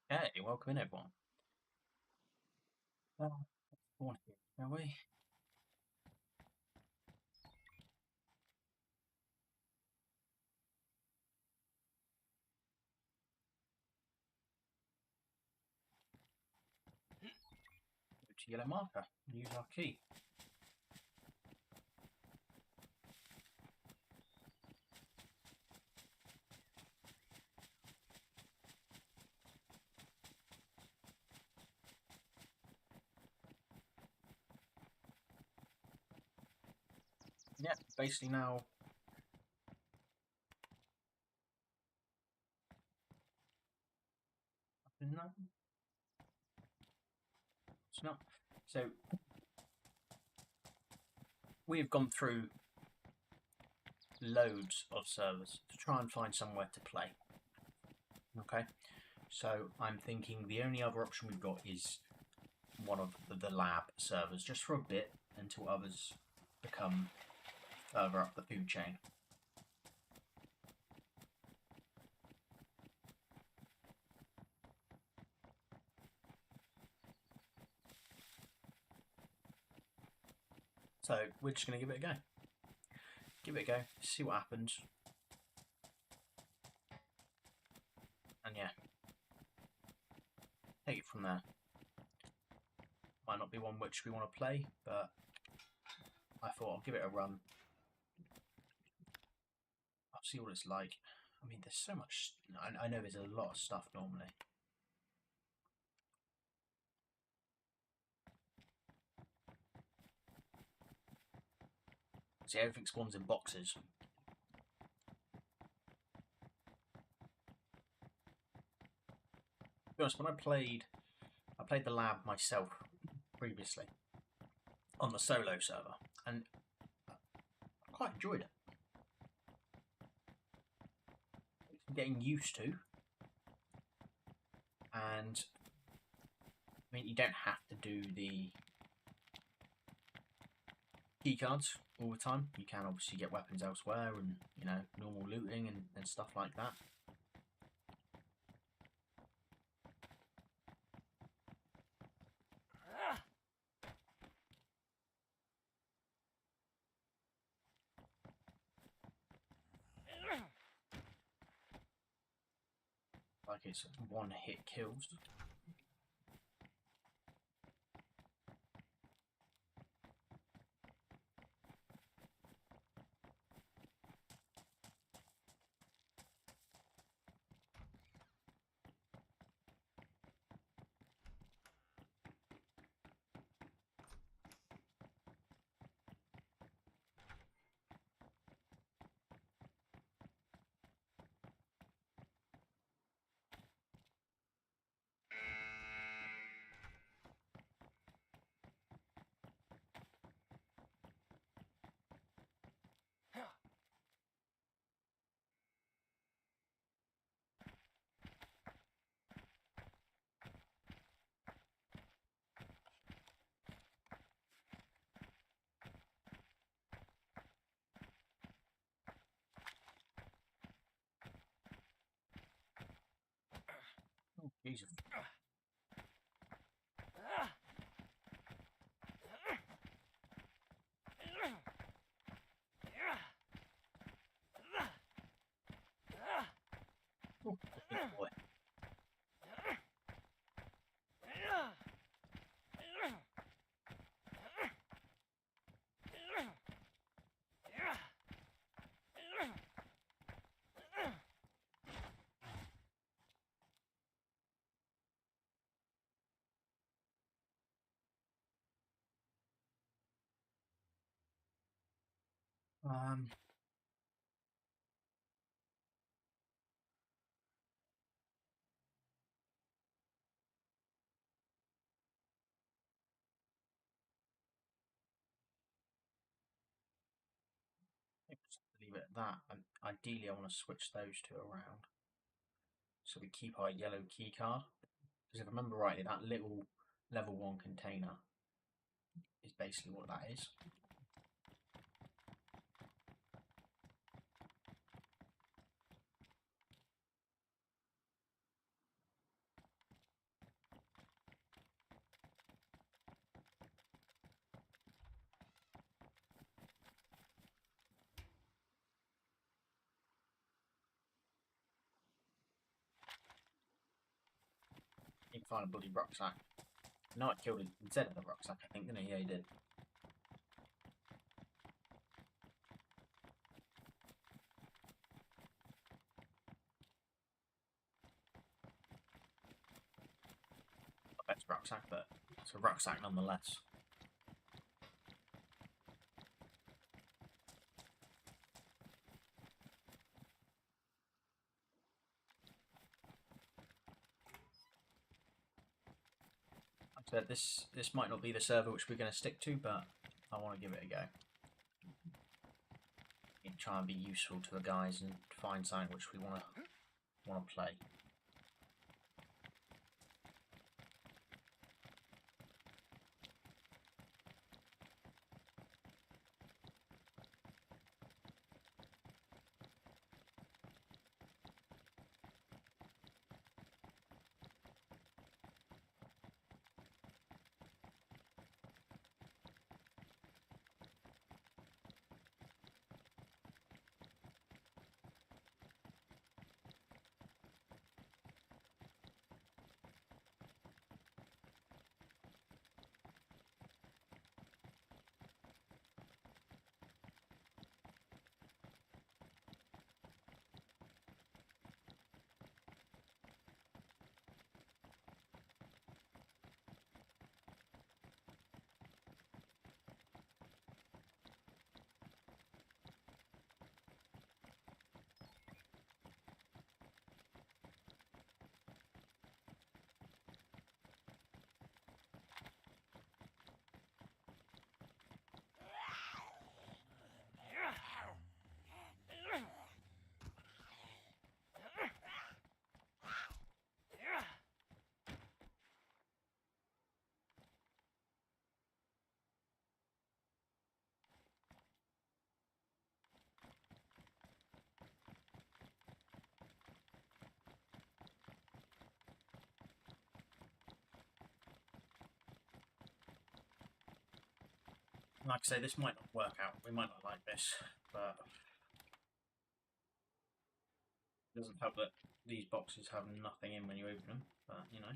Hey, welcome in everyone. On here, shall we? Go to yellow marker and use our key. Yeah, basically now. No, it's not. So we've gone through loads of servers to try and find somewhere to play. Okay, so I'm thinking the only other option we've got is one of the lab servers, just for a bit until others become further up the food chain. So we're just going to give it a go. Give it a go, see what happens. And yeah, take it from there. Might not be one which we want to play, but I thought I'll give it a run. I'll see what it's like. I mean, there's so much. I know there's a lot of stuff normally. See, everything spawns in boxes. To be honest, when I played the lab myself previously on the solo server, and I quite enjoyed it. It's getting used to, and I mean, you don't have to do the keycards all the time. You can obviously get weapons elsewhere, and normal looting and stuff like that. Like it's one hit kills. Oh, Jesus. Oh, good boy. Um, just leave it at that. And ideally, I want to switch those two around so we keep our yellow key card. Because if I remember rightly, that little level 1 container is basically what that is. find a bloody rucksack. No, I killed it instead of the rucksack, I think, didn't he? Yeah, he did. I bet it's a rucksack, but it's a rucksack nonetheless. Like I said, this might not be the server which we're going to stick to, but I want to give it a go. Try and be useful to the guys and find something which we want to play. Like I say, this might not work out. We might not like this, but it doesn't help that these boxes have nothing in when you open them, but you know.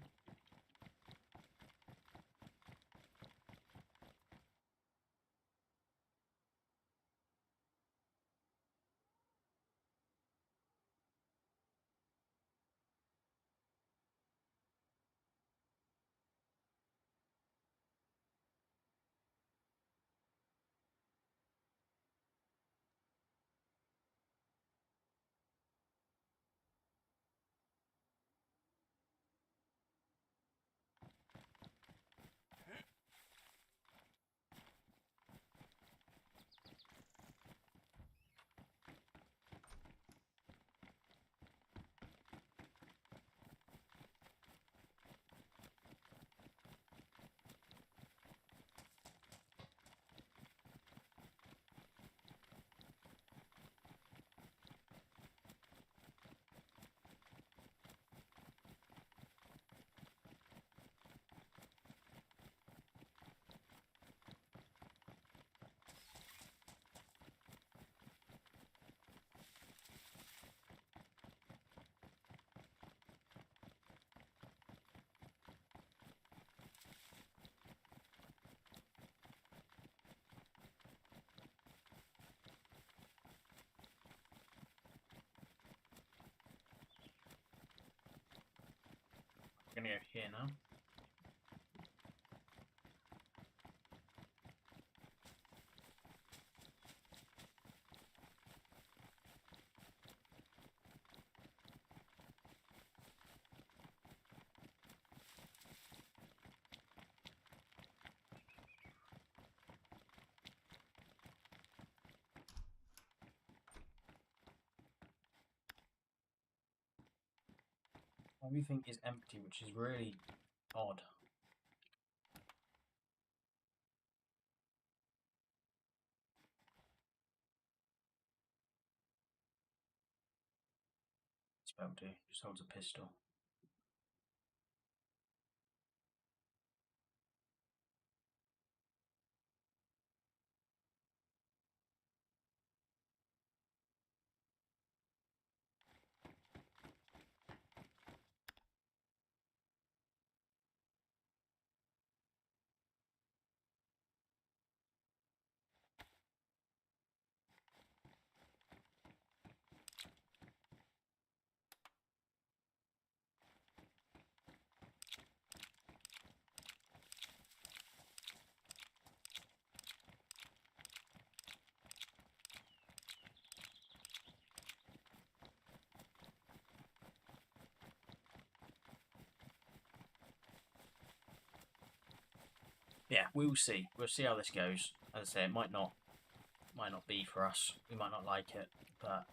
We're gonna go here now. Everything is empty, which is really odd. It's empty. Just holds a pistol. Yeah, we'll see. We'll see how this goes. As I say, it might not be for us. We might not like it, but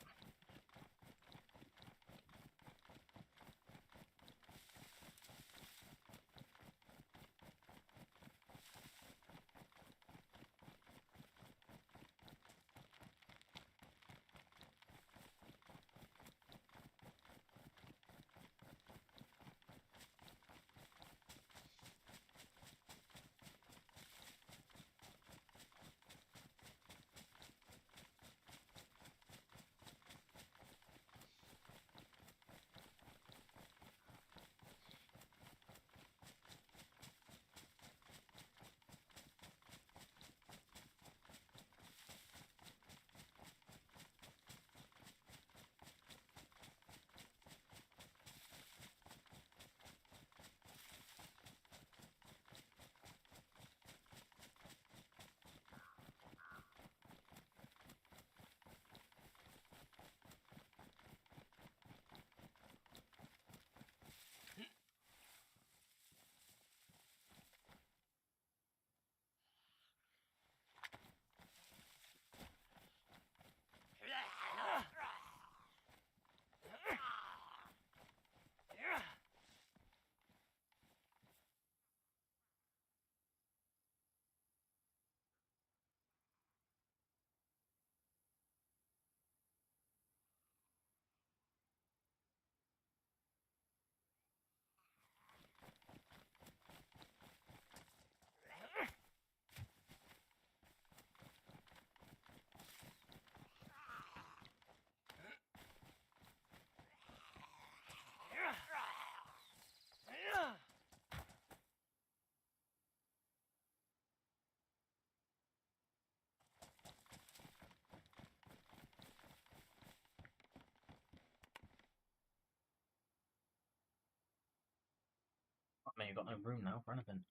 I mean, you've got no room now for anything.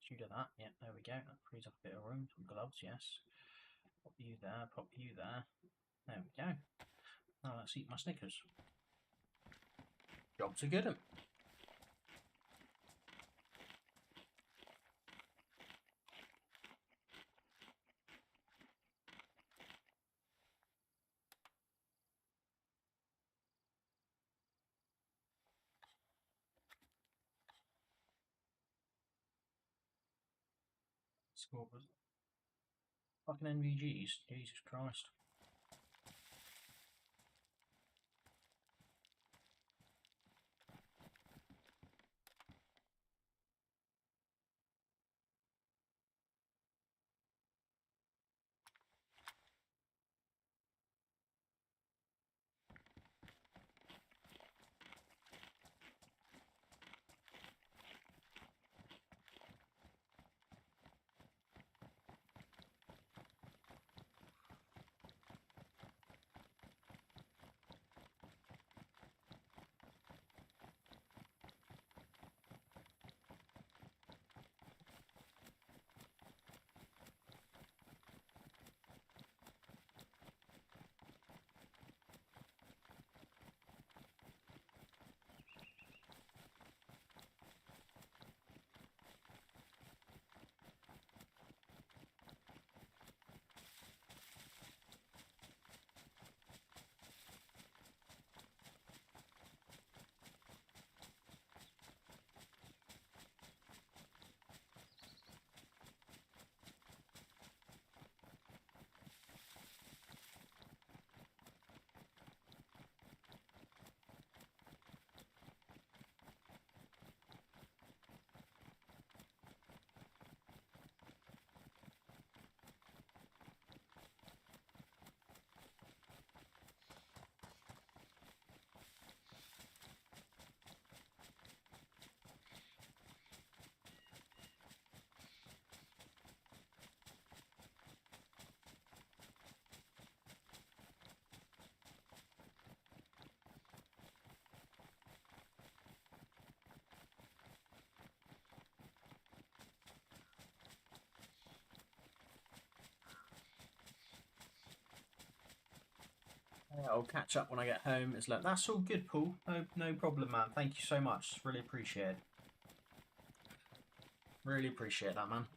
You do that. Yeah, there we go. That frees up a bit of room. Some gloves, yes. Pop you there. Pop you there. There we go. Now let's eat my Snickers. Job to good 'em. Score was fucking NVGs. Jesus Christ. Yeah, I'll catch up when I get home. It's like, that's all good, Paul. No problem, man. Thank you so much. Really appreciate it. Really appreciate that, man.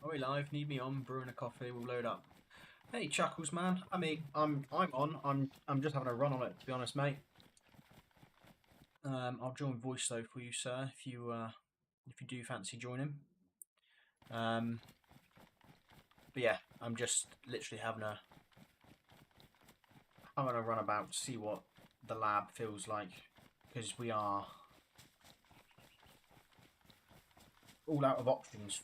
Are we live? Need me on? Brewing a coffee. We'll load up. Hey, Chuckles, man. I mean, I'm on. I'm just having a run on it, to be honest, mate. I'll join voice though for you, sir, if you do fancy joining. But yeah, I'm just literally having a run about to see what the lab feels like, because we are all out of options.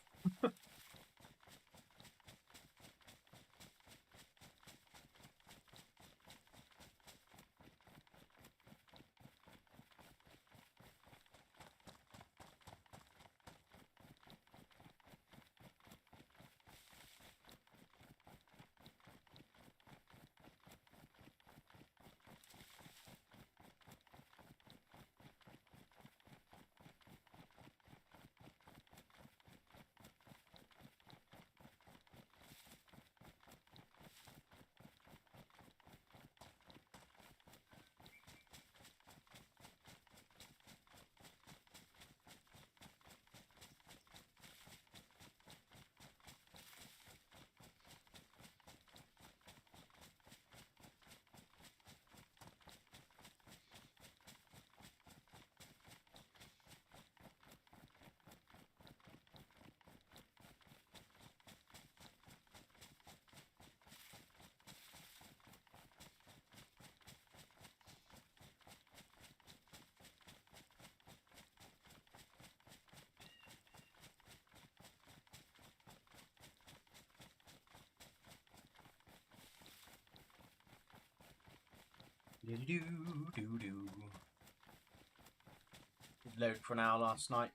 Loaded for an hour last night.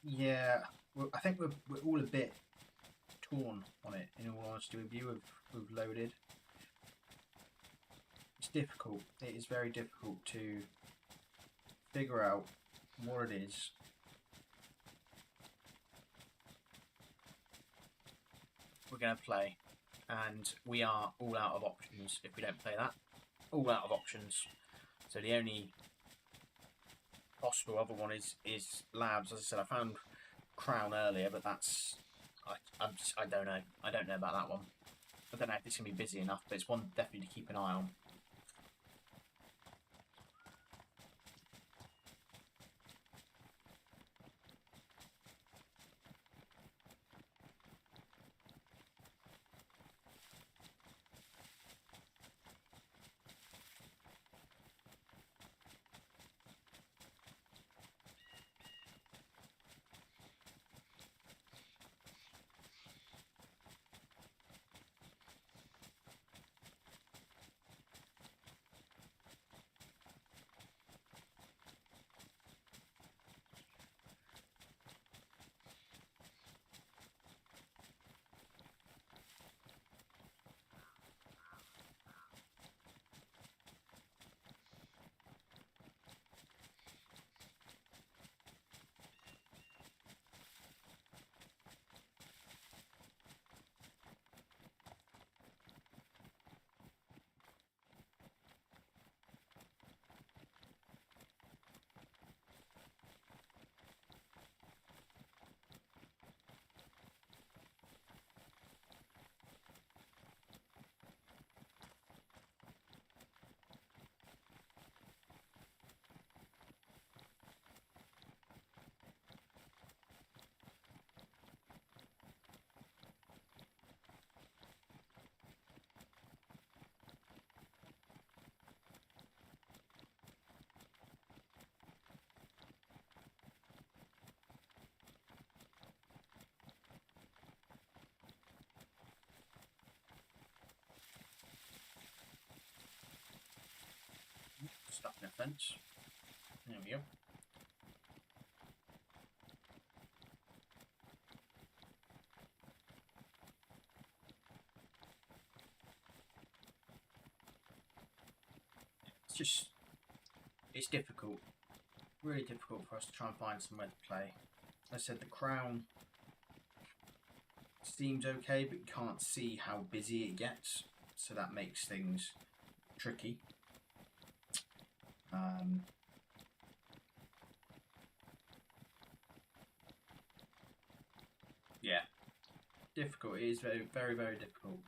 Yeah, I think we're all a bit torn on it, in all honesty with you. We've loaded. It's difficult. It is very difficult to figure out what it is we're going to play, and we are all out of options if we don't play that. All out of options. So the only possible other one is labs. As I said, I found Crown earlier, but that's I don't know. I don't know about that one. I don't know if it's going to be busy enough, but it's one definitely to keep an eye on. stuck in a fence. There we go. It's difficult. Really difficult for us to try and find somewhere to play. As I said, the crown seems okay, but you can't see how busy it gets, so that makes things tricky. Yeah, difficult. It is very, very, very difficult.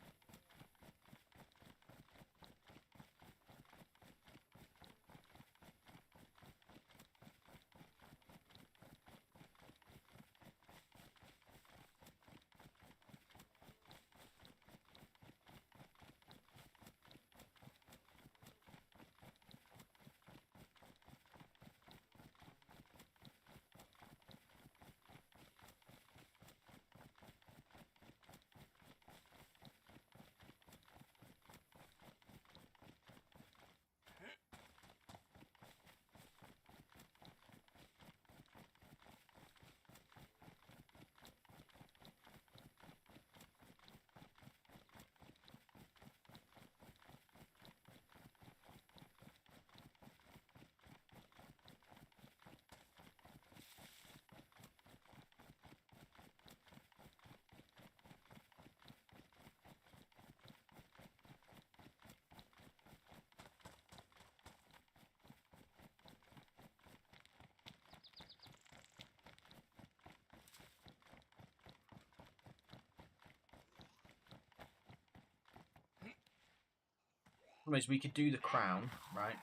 Anyways, we could do the crown, right?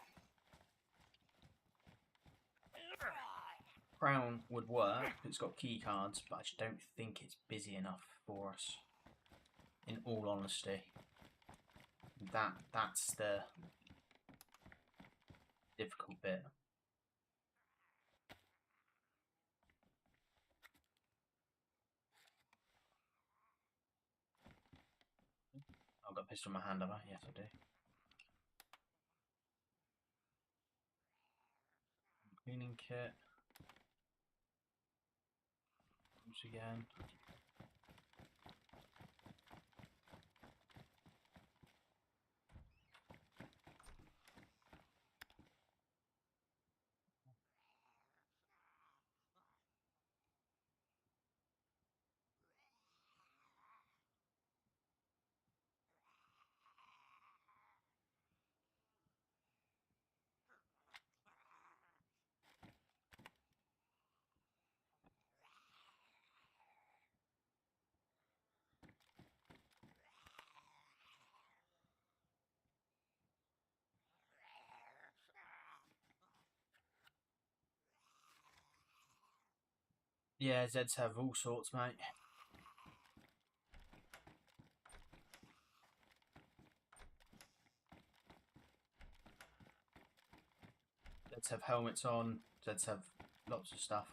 Crown would work. It's got key cards, but I just don't think it's busy enough for us. In all honesty, that's the difficult bit. I've got a pistol in my hand, have I? Yes, I do. Cleaning kit. Once again. Yeah, Zeds have all sorts, mate. Zeds have helmets on. Zeds have lots of stuff.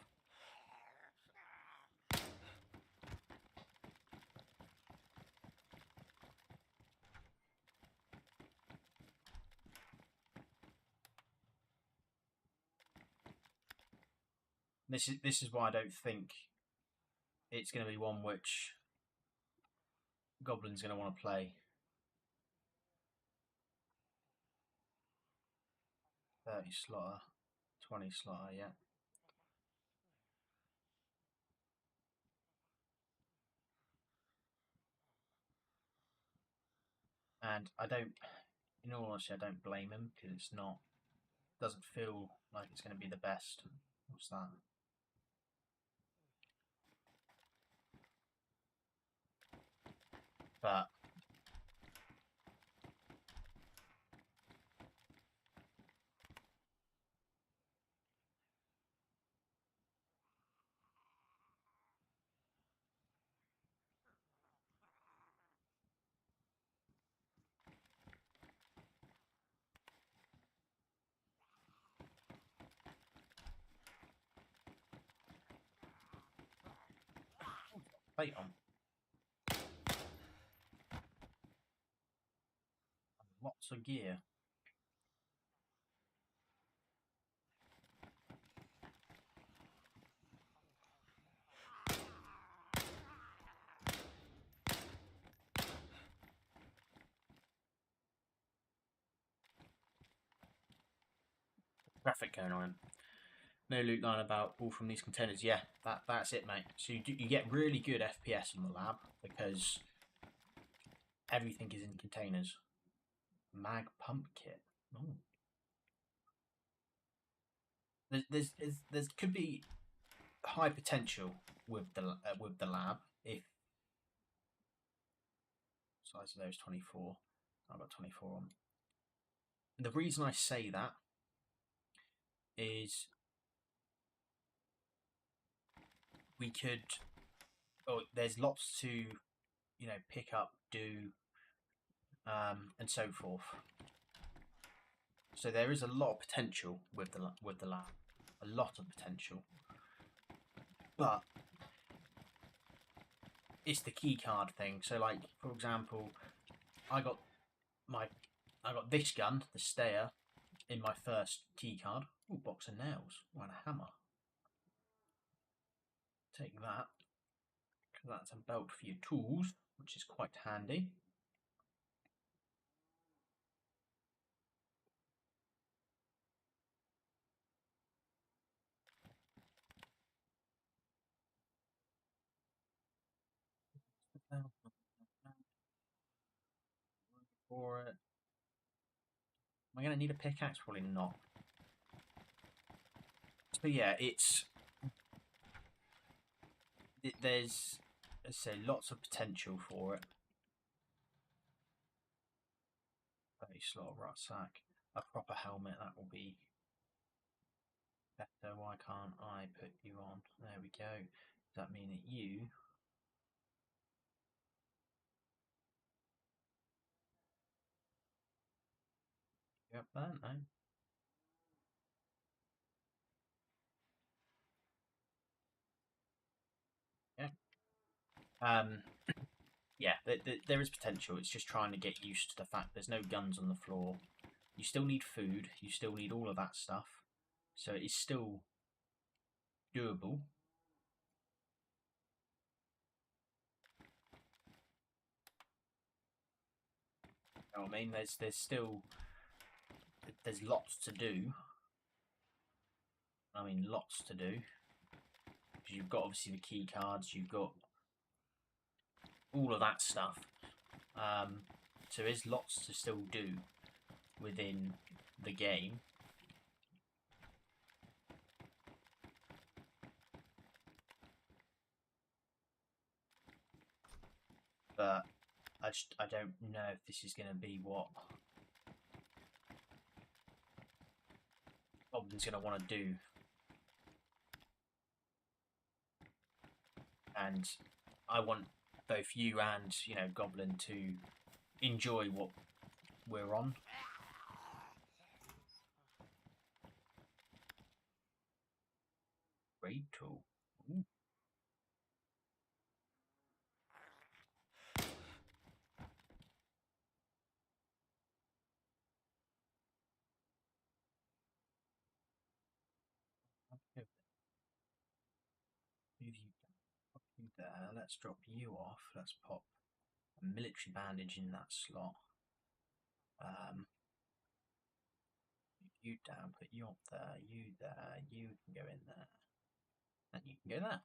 This is why I don't think it's going to be one which Goblin's going to want to play. 30 slaughter, 20 slaughter, yeah. And I don't, in all honesty, I don't blame him because it's not, doesn't feel like it's going to be the best. What's that? But plate on. Lots of gear. traffic going on. No loot lying about, all from these containers. Yeah, that's it, mate. So you get really good FPS on the lab because everything is in containers. Mag pump kit. Oh. There's could be high potential with the lab if size of those 24. I've got 24 on. The reason I say that is we could. Oh, there's lots to, pick up, do, and so forth. So there is a lot of potential with the lab, a lot of potential, but it's the key card thing. So, like for example, I got this gun, the Stayer, in my first key card. Ooh, box of nails. Oh, and a hammer. Take that, because that's a belt for your tools, which is quite handy. For it. Am I going to need a pickaxe? Probably not. So yeah, there's, let's say, lots of potential for it. 30 slot rucksack, a proper helmet, that will be better. Why can't I put you on? There we go. Does that mean that you... Yep, that, no? Yeah. Yeah, there is potential. It's just trying to get used to the fact there's no guns on the floor. You still need food. You still need all of that stuff. So it is still doable. You know what I mean? There's still... There's lots to do. I mean, lots to do. Because you've got, obviously, the key cards. You've got all of that stuff. So there's lots to still do within the game. But I don't know if this is going to be what Goblin's going to want to do. And I want both you and, Goblin to enjoy what we're on. Raid tool. Ooh. Move you pop you there. Let's drop you off. Let's pop a military bandage in that slot. Move you down, put you up there, you can go in there. And you can go there.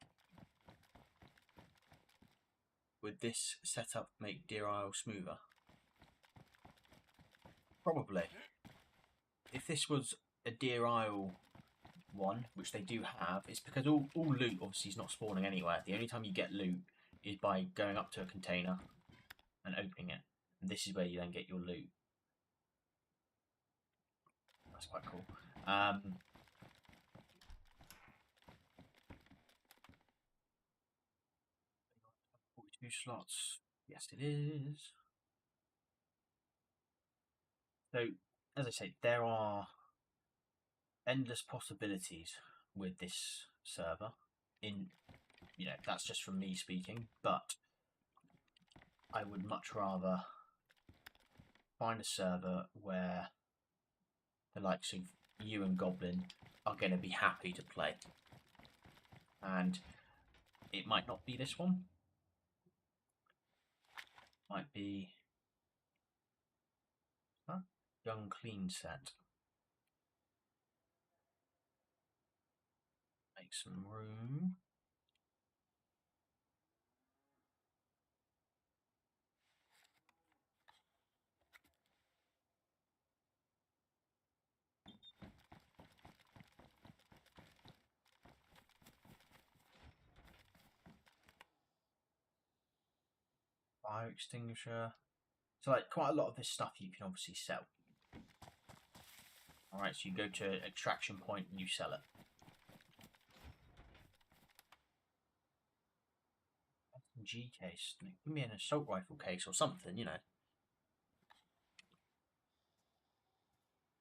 Would this setup make Deer Isle smoother? Probably. If this was a Deer Isle one, which they do have, it's because all loot obviously is not spawning anywhere. The only time you get loot is by going up to a container and opening it. And this is where you then get your loot. That's quite cool. 42 slots. Yes, it is. So, as I say, there are endless possibilities with this server. That's just from me speaking, but I would much rather find a server where the likes of you and Goblin are going to be happy to play. And it might not be this one. Might be... Young Clean set. some room. Fire extinguisher. So like quite a lot of this stuff you can obviously sell. Alright, so you go to extraction point and you sell it. G case. Give me an assault rifle case or something, you know.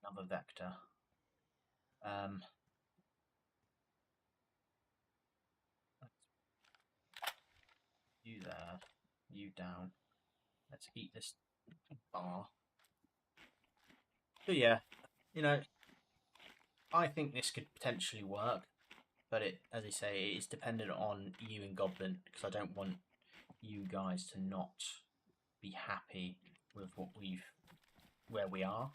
Another vector. You there. You down. Let's eat this bar. But yeah, you know, I think this could potentially work, but it, as I say, it is dependent on you and Goblin, because I don't want you guys to not be happy with where we are.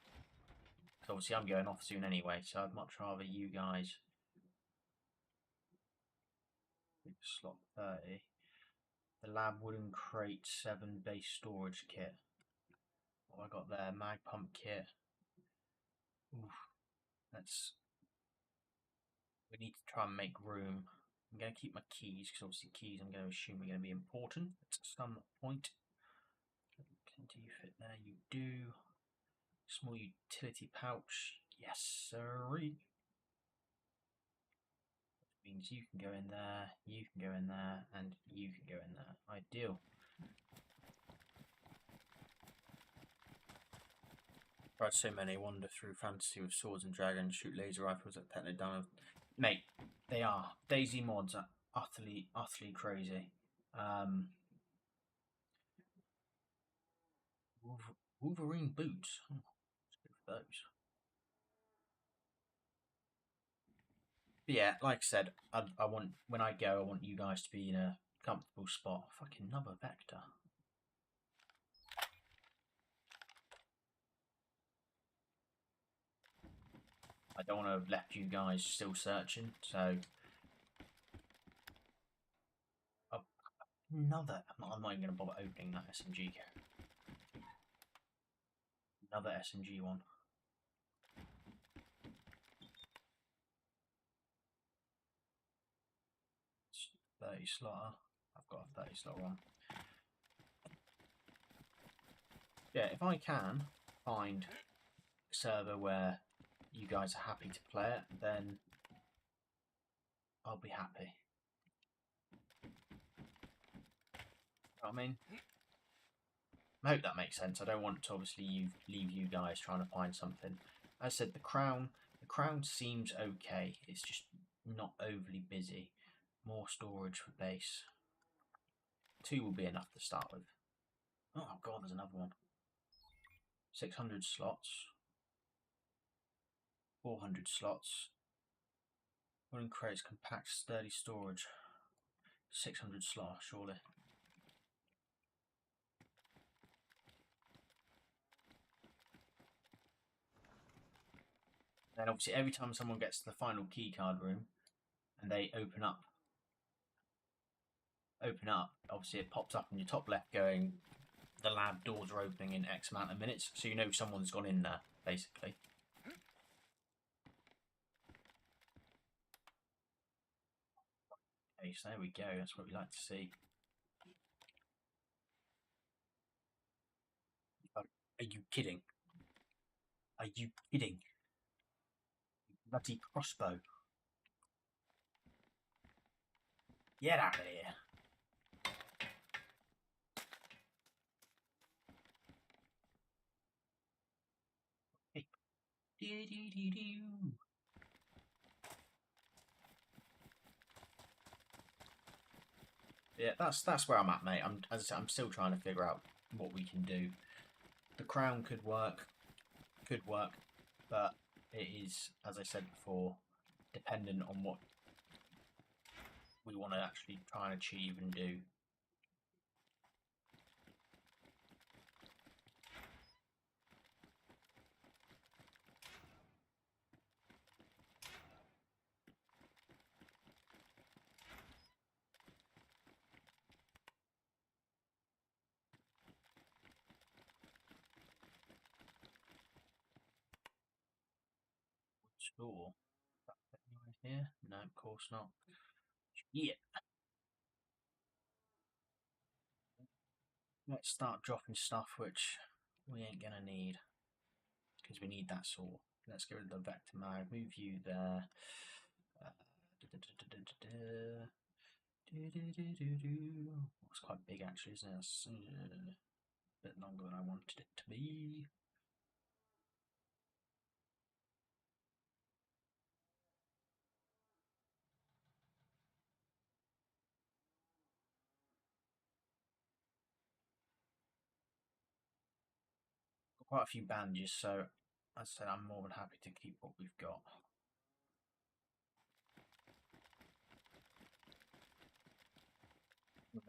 Because obviously I'm going off soon anyway, so I'd much rather you guys. Slot 30. The lab wooden crate 7 base storage kit. What have I got there? Mag pump kit. Oof. We need to try and make room. I'm going to keep my keys, because obviously keys I'm going to assume are going to be important at some point. Do you fit there? You do. Small utility pouch. Yes, sirree. Which means you can go in there, you can go in there, and you can go in there. Ideal. Tried so many, wander through fantasy with swords and dragons, shoot laser rifles at Petno down. Mate, they are. Daisy mods are utterly crazy. Wolverine boots. Oh, let's go for those. But yeah, like I said, I want, when I go, I want you guys to be in a comfortable spot. Fucking another vector. I don't want to have left you guys still searching, so... Oh, another... I'm not even going to bother opening that SMG. Another SMG one. 30 slotter. I've got a 30 slot one. Yeah, if I can find a server where you guys are happy to play it, then I'll be happy. You know what I mean? I hope that makes sense. I don't want to obviously leave you guys trying to find something. As I said, the crown seems okay. It's just not overly busy. More storage for base. 2 will be enough to start with. Oh god, there's another one. 600 slots. 400 slots. Wooden crates, compact, sturdy storage. 600 slots, surely. Then obviously every time someone gets to the final keycard room and they open up, obviously it pops up in your top left going, the lab doors are opening in X amount of minutes, so you know someone's gone in there, basically. Okay, so there we go, that's what we like to see. Are you kidding? Are you kidding? Bloody crossbow. Get out of here. Hey. Yeah, that's where I'm at, mate. As I said, I'm still trying to figure out what we can do. The crown could work, but it is, as I said before, dependent on what we want to actually try and achieve and do. Door. Anyone here? No, of course not. Yeah. Let's start dropping stuff which we ain't gonna need. Because we need that sword. Let's get rid of the vector mag, move you there. It's quite big actually, isn't it? It's a bit longer than I wanted it to be. Got quite a few bandages, so as I said, I'm more than happy to keep what we've got.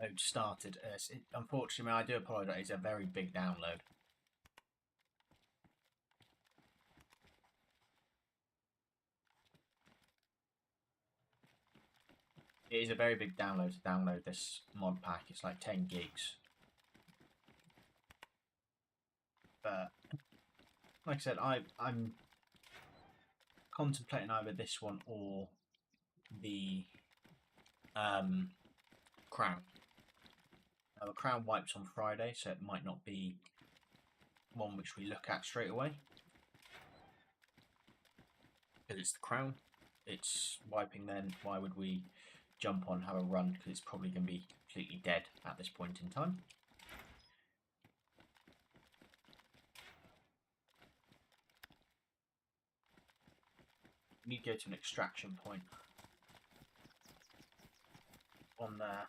Load started. Unfortunately, I do apologise. It's a very big download. It is a very big download to download this mod pack. It's like 10 gigs. But like I said, I'm contemplating either this one or the crown. Now, the crown wipes on Friday, so it might not be one which we look at straight away. Because it's the crown. It's wiping then. Why would we jump on, have a run? Because it's probably going to be completely dead at this point in time. We need to go to an extraction point on there.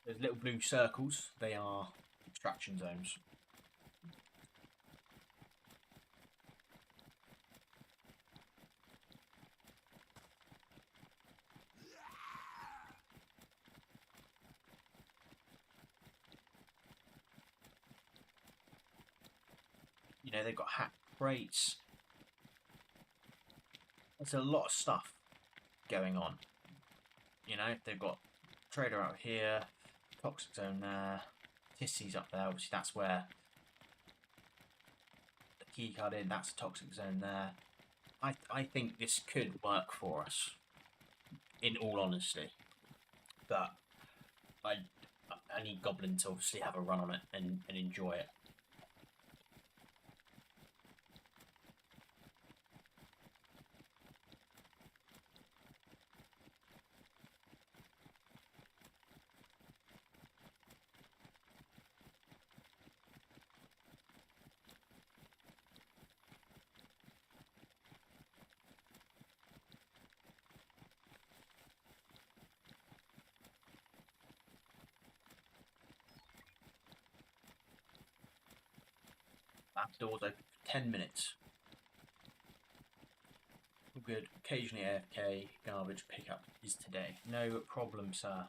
Those little blue circles, they are extraction zones. You know, they've got hat crates. There's a lot of stuff going on. You know, they've got trader out here, toxic zone there, Tissy's up there. Obviously, that's where the key card in. That's a toxic zone there. I think this could work for us, in all honesty. But I need Goblin to obviously have a run on it and enjoy it. That door's open for 10 minutes. All good. Occasionally AFK, garbage pickup is today. No problem, sir.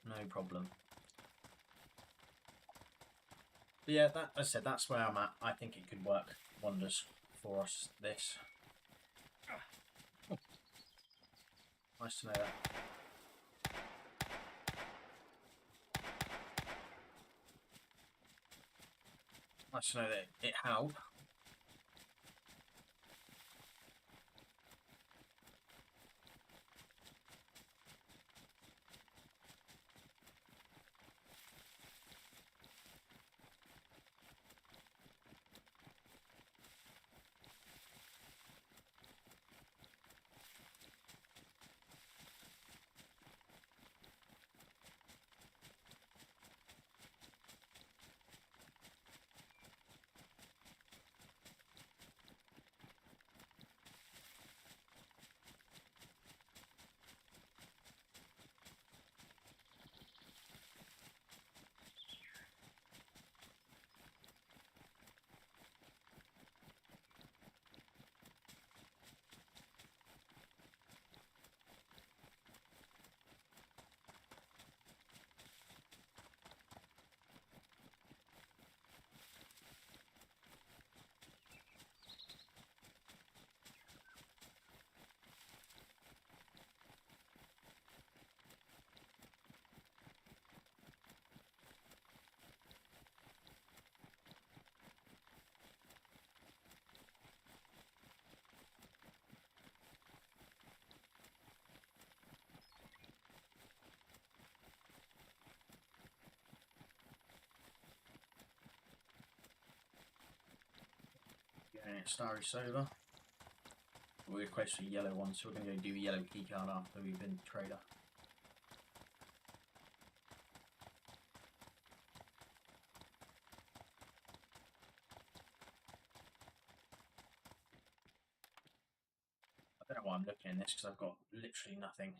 No problem. But yeah, as I said, that's where I'm at. I think it could work wonders for us, this. Oh. Nice to know that. Nice to know that it held. Okay, Starry Solar. We're quest for yellow one, so we're going to go do the yellow key card after we've been trader. I don't know why I'm looking at this because I've got literally nothing.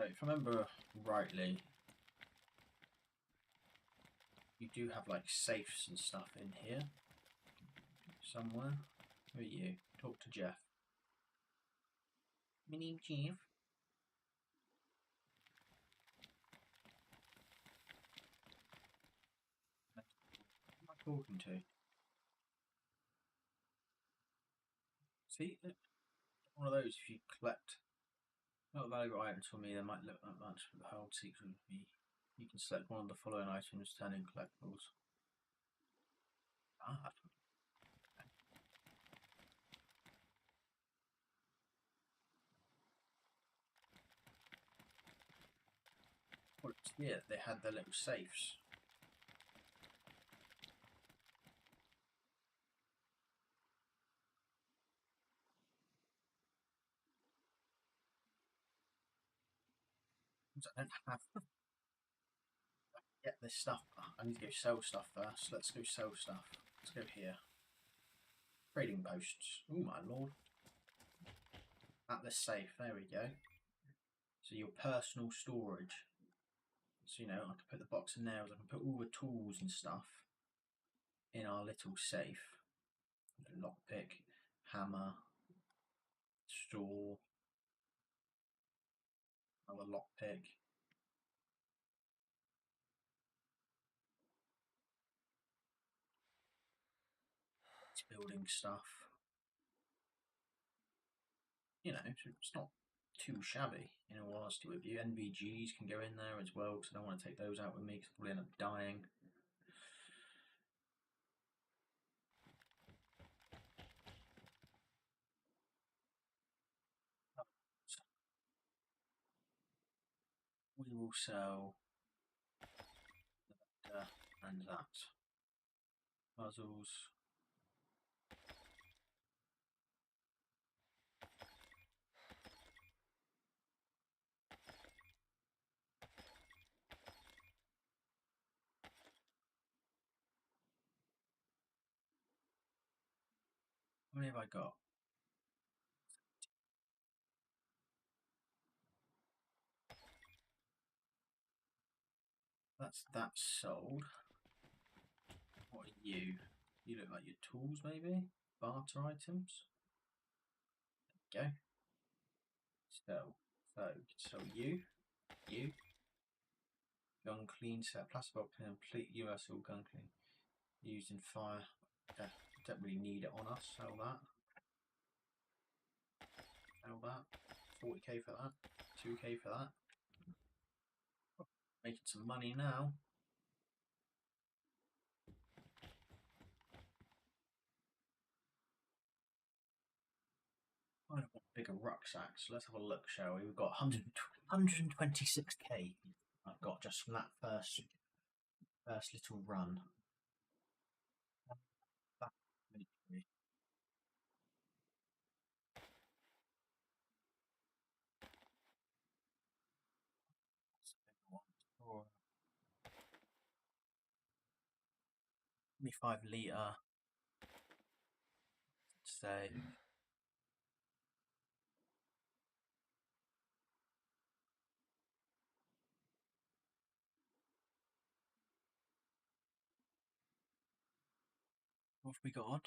If I remember rightly, you do have like safes and stuff in here somewhere. Who are you? Talk to Jeff. My name's Jeff. Who am I talking to? See, one of those. If you collect not valuable items for me, they might look that much, but the whole secret would be you can select one of the following items, turn in collectibles. Ah. Well, yeah, they had their little safes. I don't have get this stuff. I need to go sell stuff first. Let's go sell stuff. Let's go here. Trading posts. Oh my lord. At the safe. There we go. So your personal storage. So, you know, I can put the box of nails. I can put all the tools and stuff in our little safe. Lockpick, hammer, store, another lockpick. It's building stuff. You know, it's not too shabby, in all honesty with you. NVGs can go in there as well, because I don't want to take those out with me, because I'll probably end up dying. We will sell that and that. Puzzles. How many have I got? That's sold. What are you? You look like your tools, maybe? Barter items? There we go. So you, gun clean set, plastic box, complete universal gun clean, used in fire. Okay, don't really need it on us. Sell that. Sell that. 40k for that. 2k for that. Making some money now. I don't want bigger rucksacks. Let's have a look, shall we? We've got 126k. I've got just from that first little run. Or 25 litre. Say. What have we got on?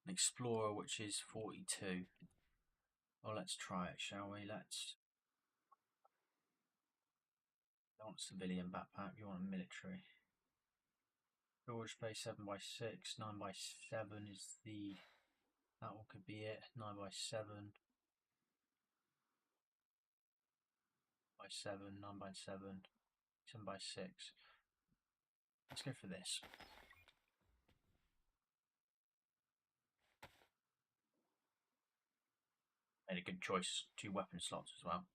An Explorer, which is 42. Well, let's try it, shall we? Let's. You want a civilian backpack, you want a military. Storage space 7x6, 9x7 is the. That one could be it. 9x7. By 7, 9x7, 7x6. Let's go for this. Made a good choice. 2 weapon slots as well.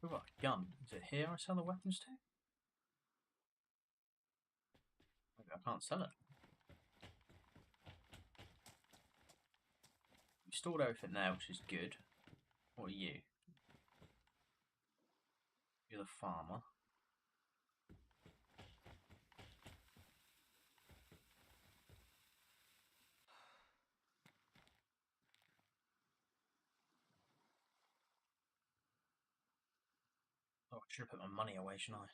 We've got a gun. Is it here I sell the weapons to? Maybe I can't sell it. We stored everything there, which is good. What are you? You're the farmer. Oh, I should have put my money away, shouldn't I?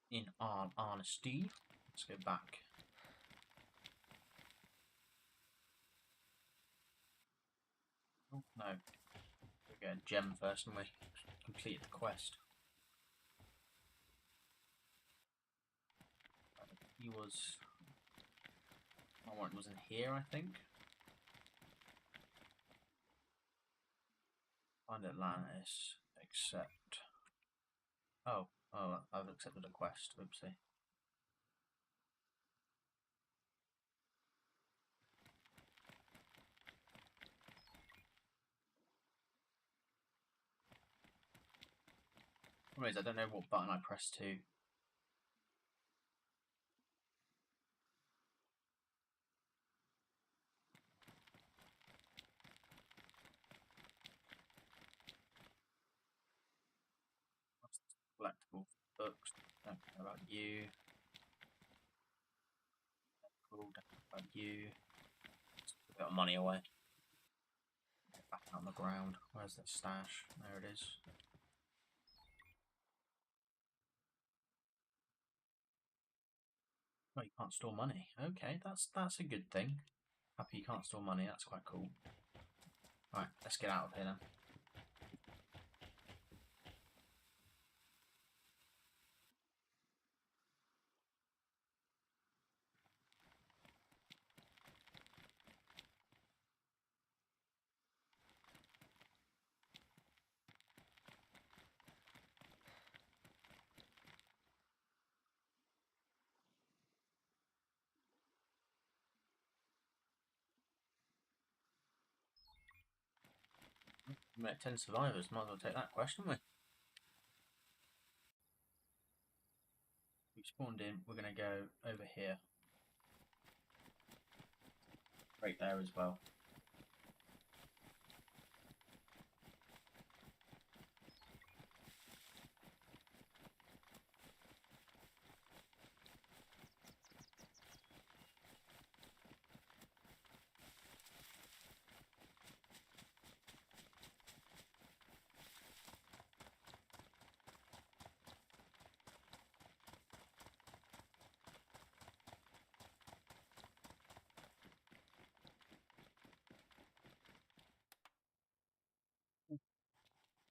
In all honesty, let's go back. Oh, no. We'll get a gem first, and we complete the quest. He was... My warrant was in here, I think. Find Atlantis. Accept. Oh, I've accepted a quest. Oopsie. Anyways, I don't know what button I pressed to. Collectible books. Don't care about you. Cool, don't care about you. Let's put a bit of money away. Get back on the ground. Where's the stash? There it is. Oh, you can't store money. Okay, that's a good thing. Happy you can't store money. That's quite cool. Right, let's get out of here then. We met 10 survivors. Might as well take that question, we? We spawned in. We're going to go over here. Right there as well.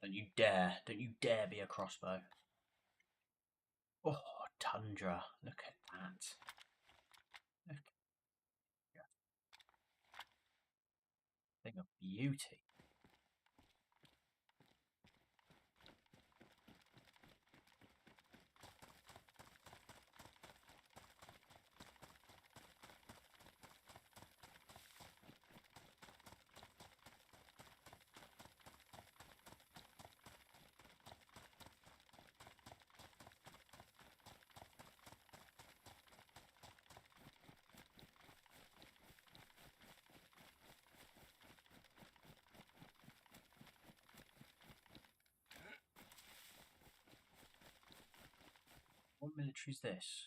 Don't you dare be a crossbow. Oh, tundra. Look at that. Look. Thing of beauty. What military is this?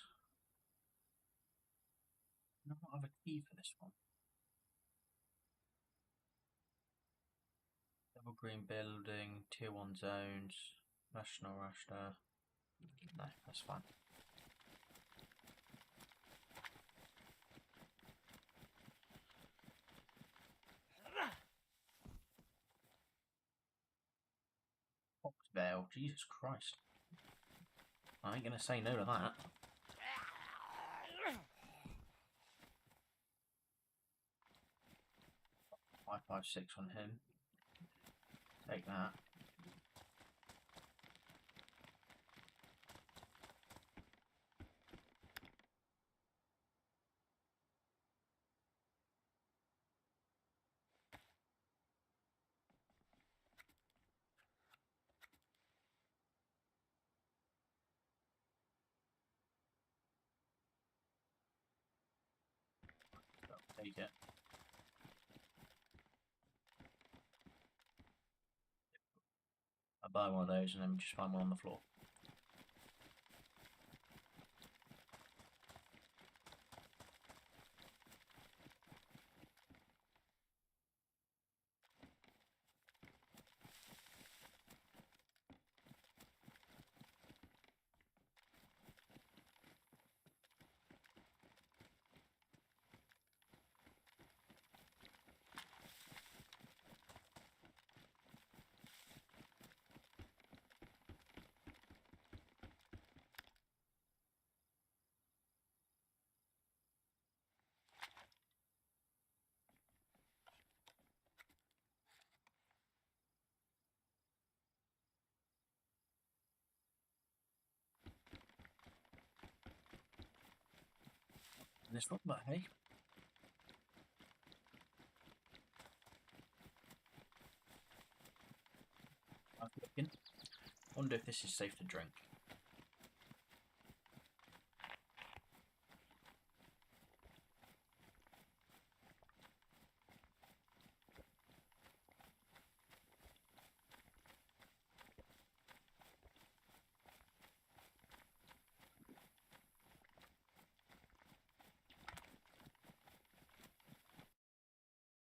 I don't have a key for this one. Double green building, tier 1 zones, national raster. No, that's fine. Veil. Jesus Christ. I ain't gonna say no to that. 556 on him. Take that. Take it. I buy one of those and then just find one on the floor. And this one, but hey. I'm looking. Wonder if this is safe to drink.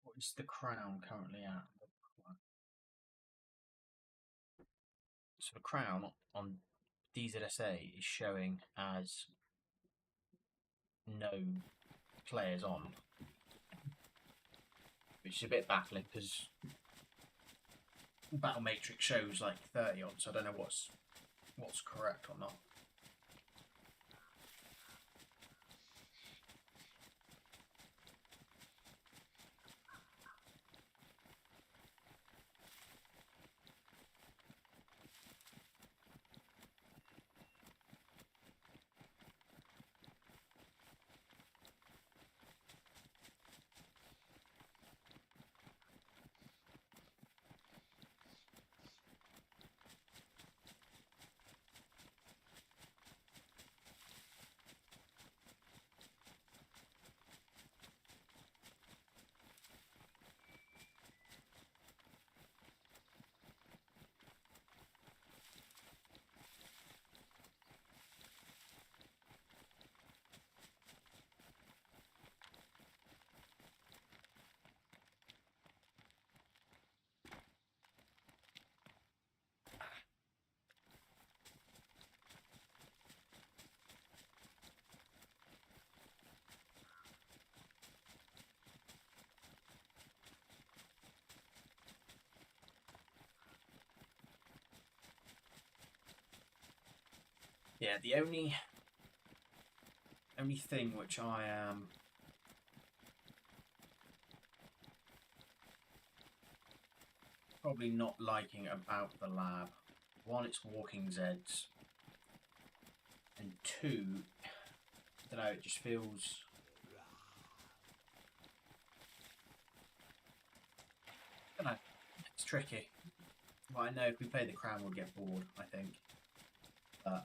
What is the crown currently at? So the crown on DZSA is showing as no players on, which is a bit baffling because Battle Matrix shows like 30 on, so I don't know what's correct or not. Yeah, the only thing which I am probably not liking about the lab, one, it's walking Zeds, and two, I don't know, it just feels I don't know, it's tricky. Well, I know if we play the crown we'll get bored, I think. But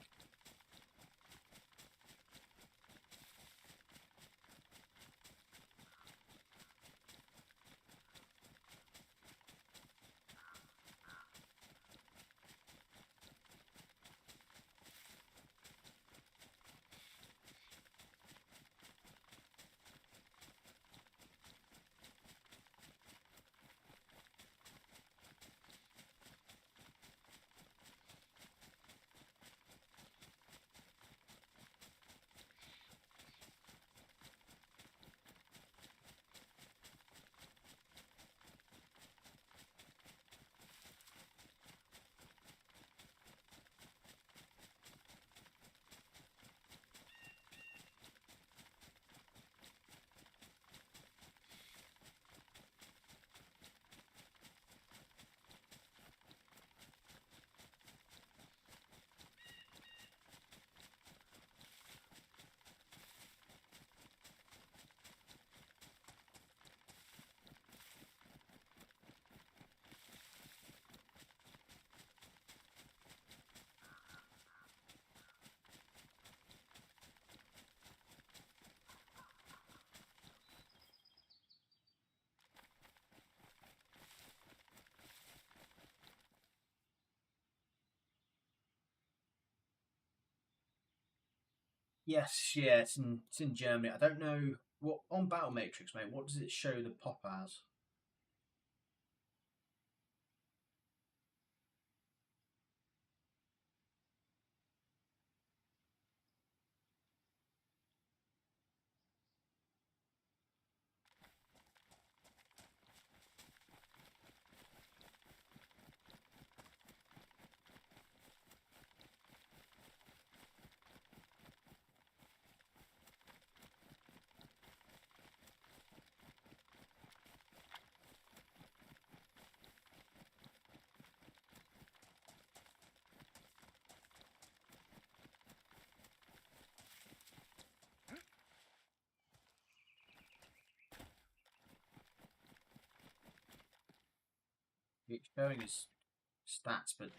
Yes, yeah, it's in Germany. I don't know what on Battle Matrix, mate. What does it show the pop as? It's showing his stats, but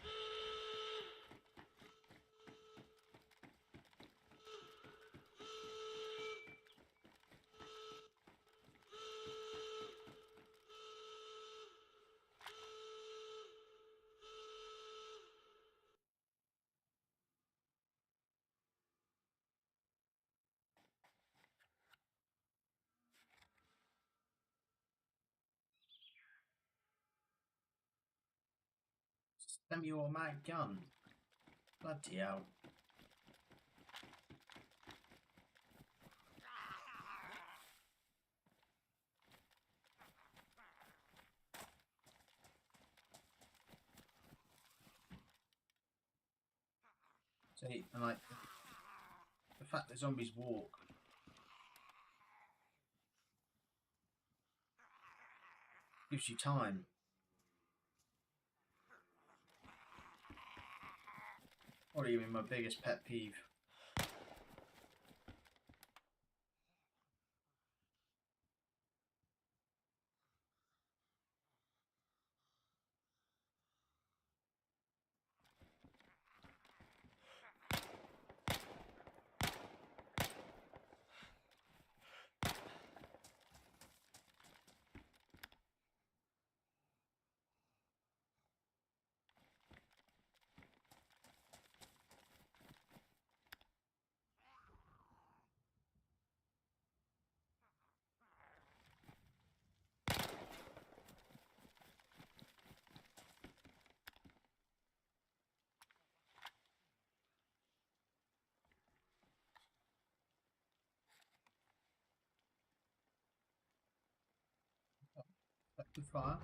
semi-automatic gun. Bloody hell. See, and like the fact that zombies walk. Gives you time. What do you mean, my biggest pet peeve? Back to fire.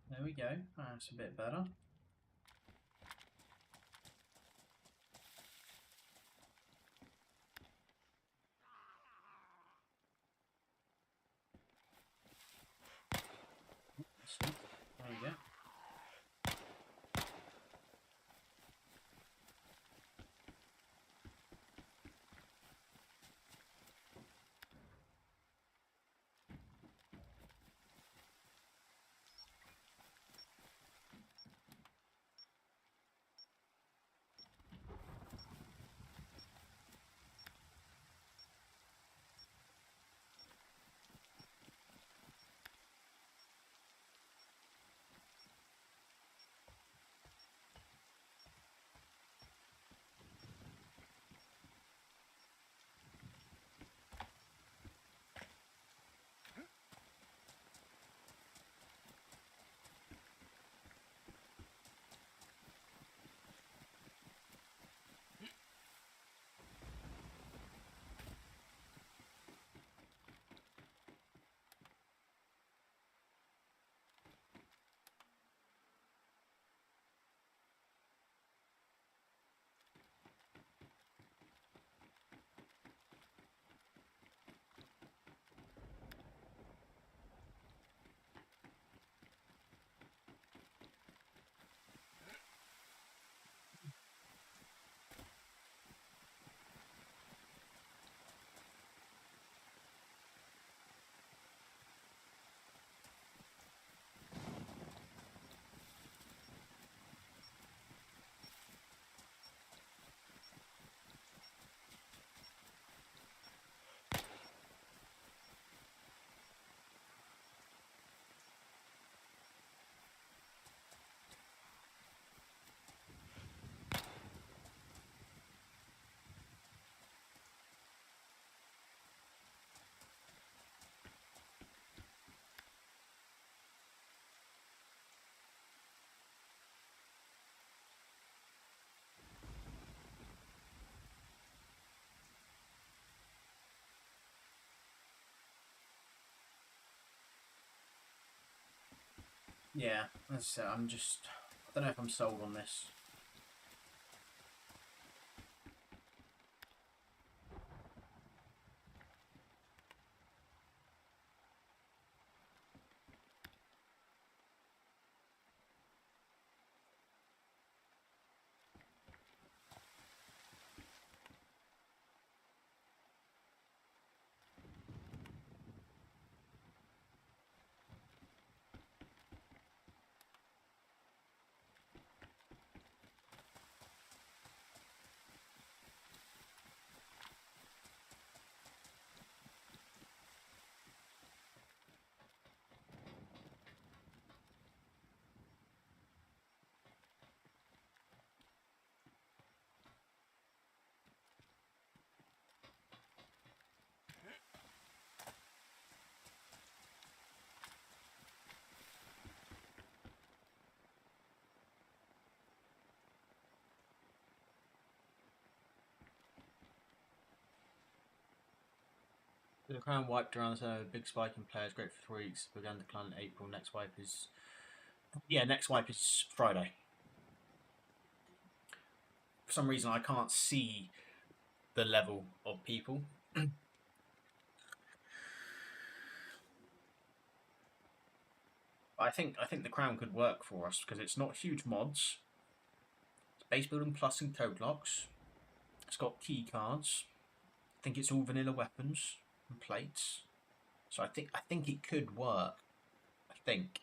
There we go. That's a bit better. There we go. Yeah, that's I'm just. I don't know if I'm sold on this. The crown wiped around, so a big spike in players. Great for 3 weeks. Began decline in April. Next wipe is next wipe is Friday. For some reason, I can't see the level of people. I think the crown could work for us because it's not huge mods. It's base building plus and code locks. It's got key cards. I think it's all vanilla weapons and plates. So I think it could work. I think.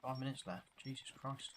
Five minutes left. Jesus Christ.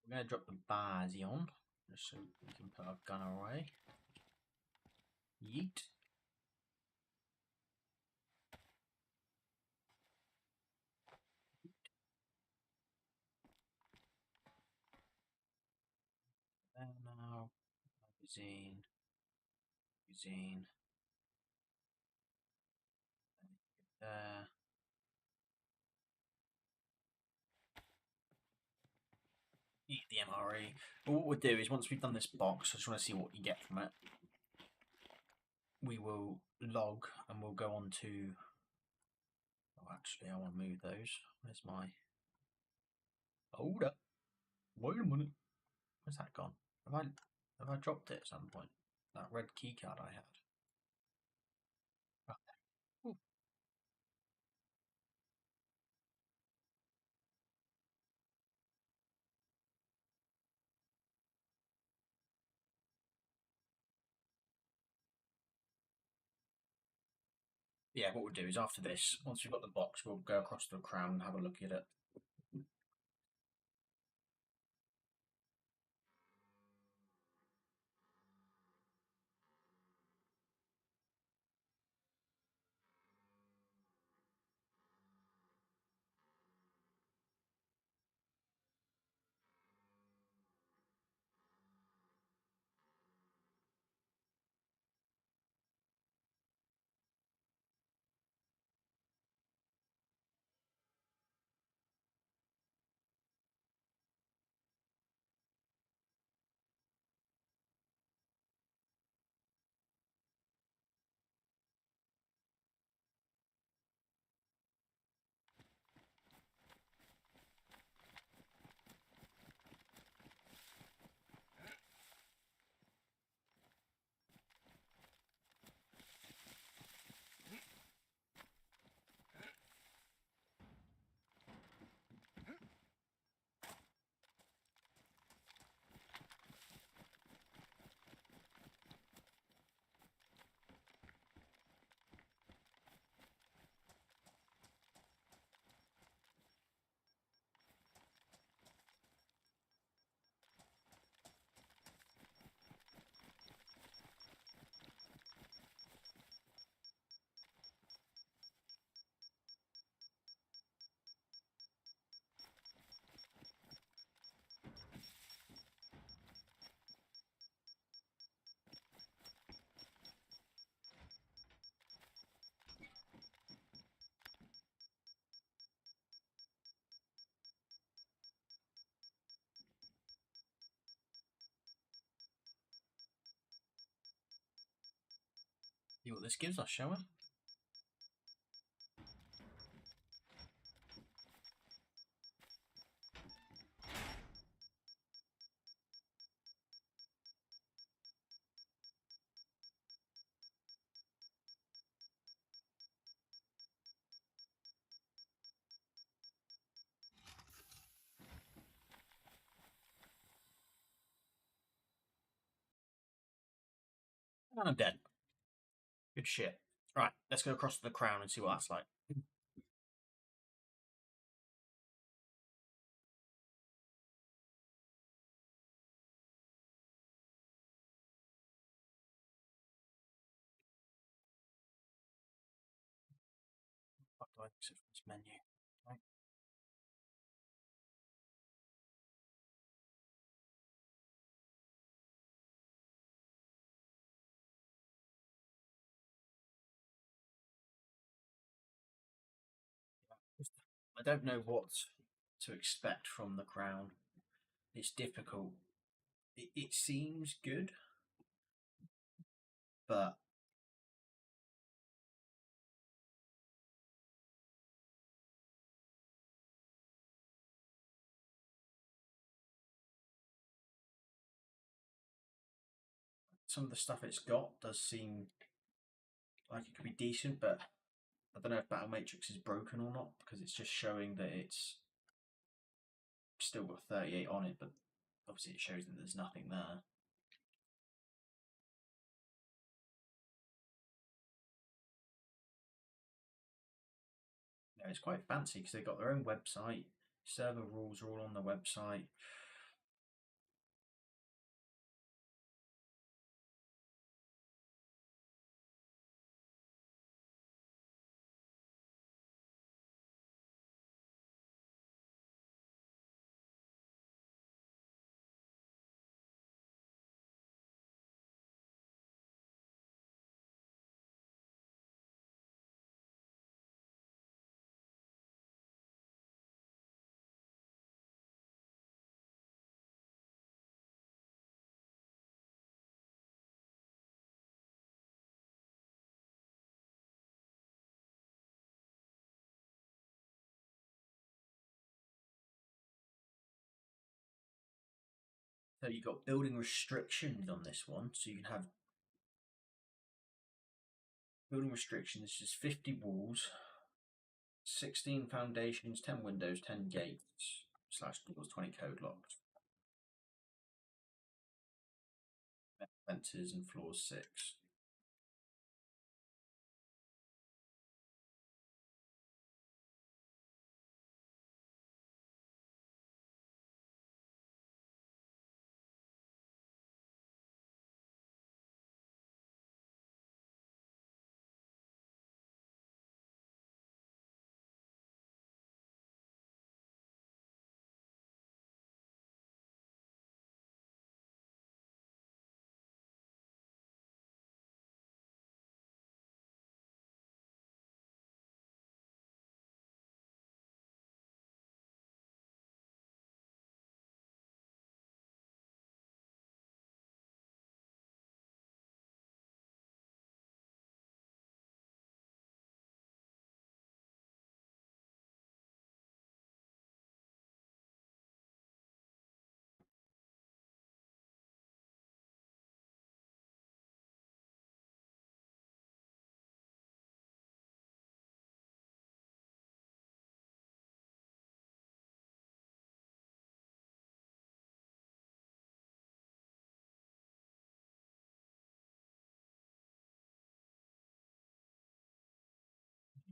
We're going to drop the Bazi on, just so we can put our gun away. Yeet. There now. Magazine. Magazine. There. the MRE. But what we'll do is once we've done this box, I just want to see what you get from it. We will log and we'll go on to. Oh, actually, I want to move those. Where's my. Hold up. Wait a minute. Where's that gone? Have I dropped it at some point? That red key card I had. Oh, yeah, what we'll do is after this, once we've got the box, we'll go across to the crown and have a look at it. See what this gives us, shall we? And I'm dead. Good shit. Right, let's go across to the crown and see what that's like. What do I exit from this menu? Right. I don't know what to expect from the crown. It's difficult. It seems good, but some of the stuff it's got does seem like it could be decent, but I don't know if Battle Matrix is broken or not because it's just showing that it's still got 38 on it, but obviously it shows that there's nothing there. Yeah, it's quite fancy because they've got their own website. Server rules are all on the website. So you've got building restrictions on this one. So you can have building restrictions. This is 50 walls, 16 foundations, 10 windows, 10 gates / doors, 20 code locks. Fences and floors 6.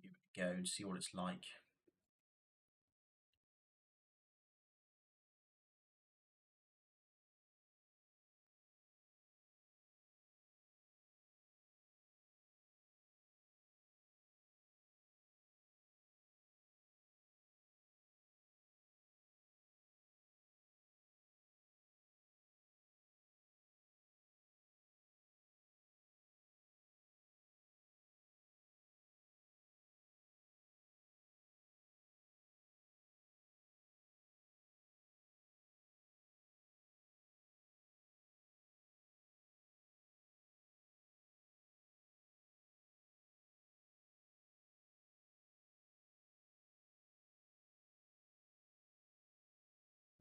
Give it a go and see what it's like.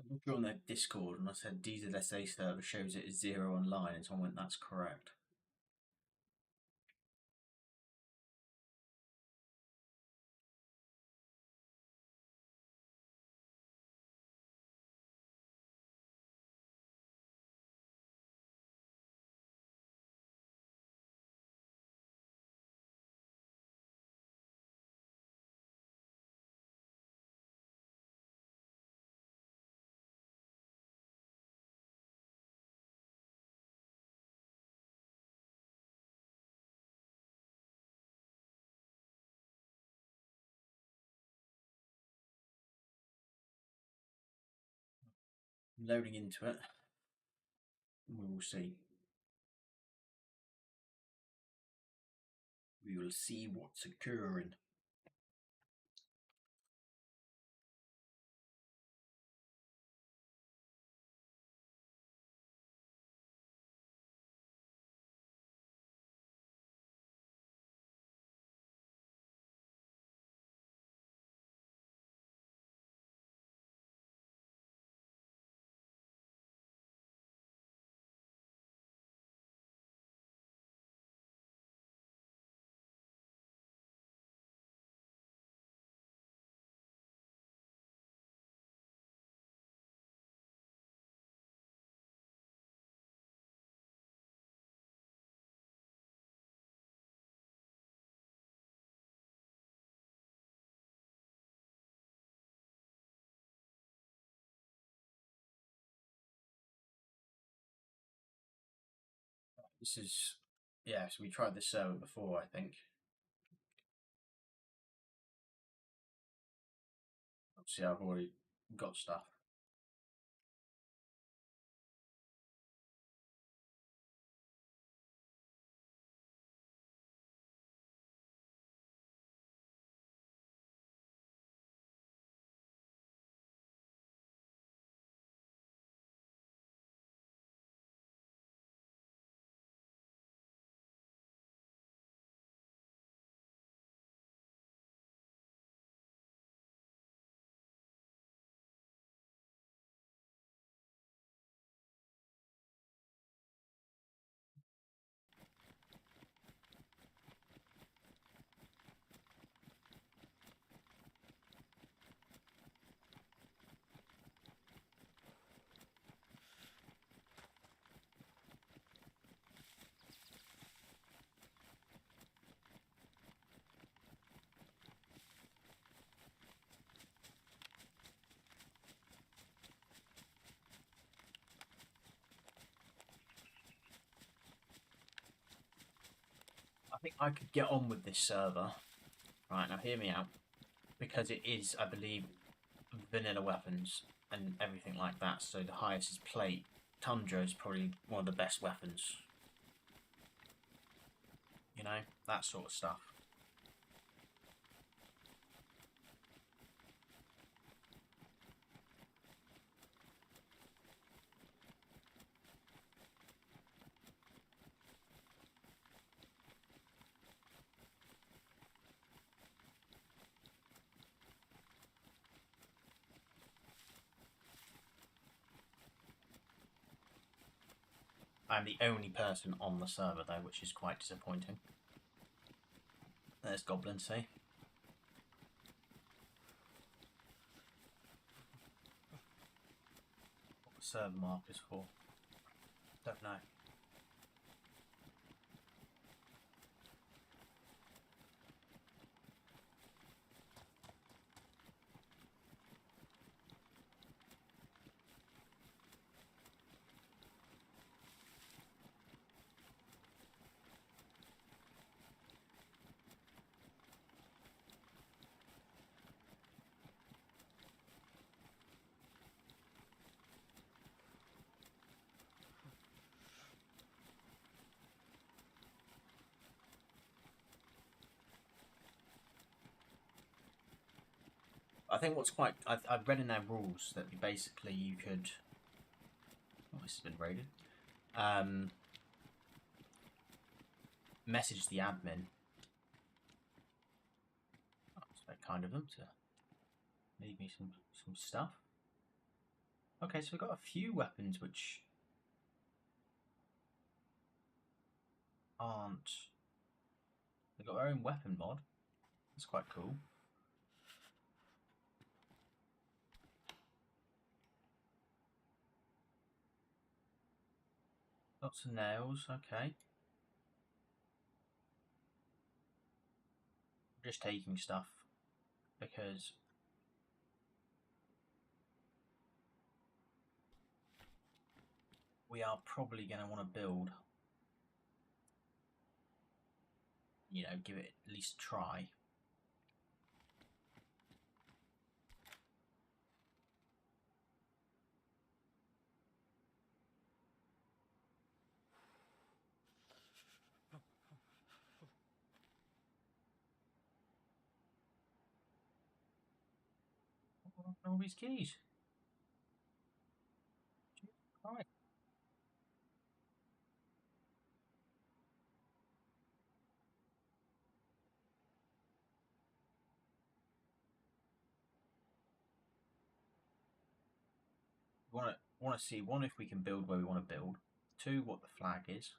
I looked on their Discord and I said DZSA server shows it as 0 online, and someone went, "That's correct." Loading into it. We will see. We will see what's occurring. This is, yeah, so we tried this server before, I think. Obviously, I've already got stuff. think I could get on with this server. Right, now hear me out. Because it is, I believe, vanilla weapons and everything like that, so the highest is plate. Tundra is probably one of the best weapons. You know, that sort of stuff. I'm the only person on the server though, which is quite disappointing. There's Goblin, see? What the server mark is for? Don't know. I think what's quite... I've read in their rules that basically you could... Oh, this has been raided. Message the admin. Oh, it's very kind of them to leave me some stuff. Okay, so we've got a few weapons which aren't... They've got their own weapon mod. That's quite cool. Lots of nails, okay. Just taking stuff because we are probably going to want to build, you know, give it at least a try. All these keys. Right. Want to see, one, if we can build where we want to build. Two, what the flag is.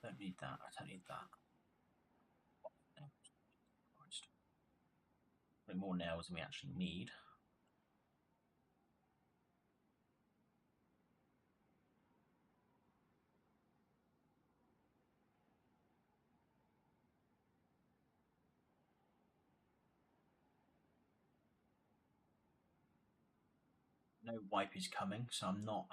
Don't need that. I don't need that. A bit more nails than we actually need. No wipe is coming, so I'm not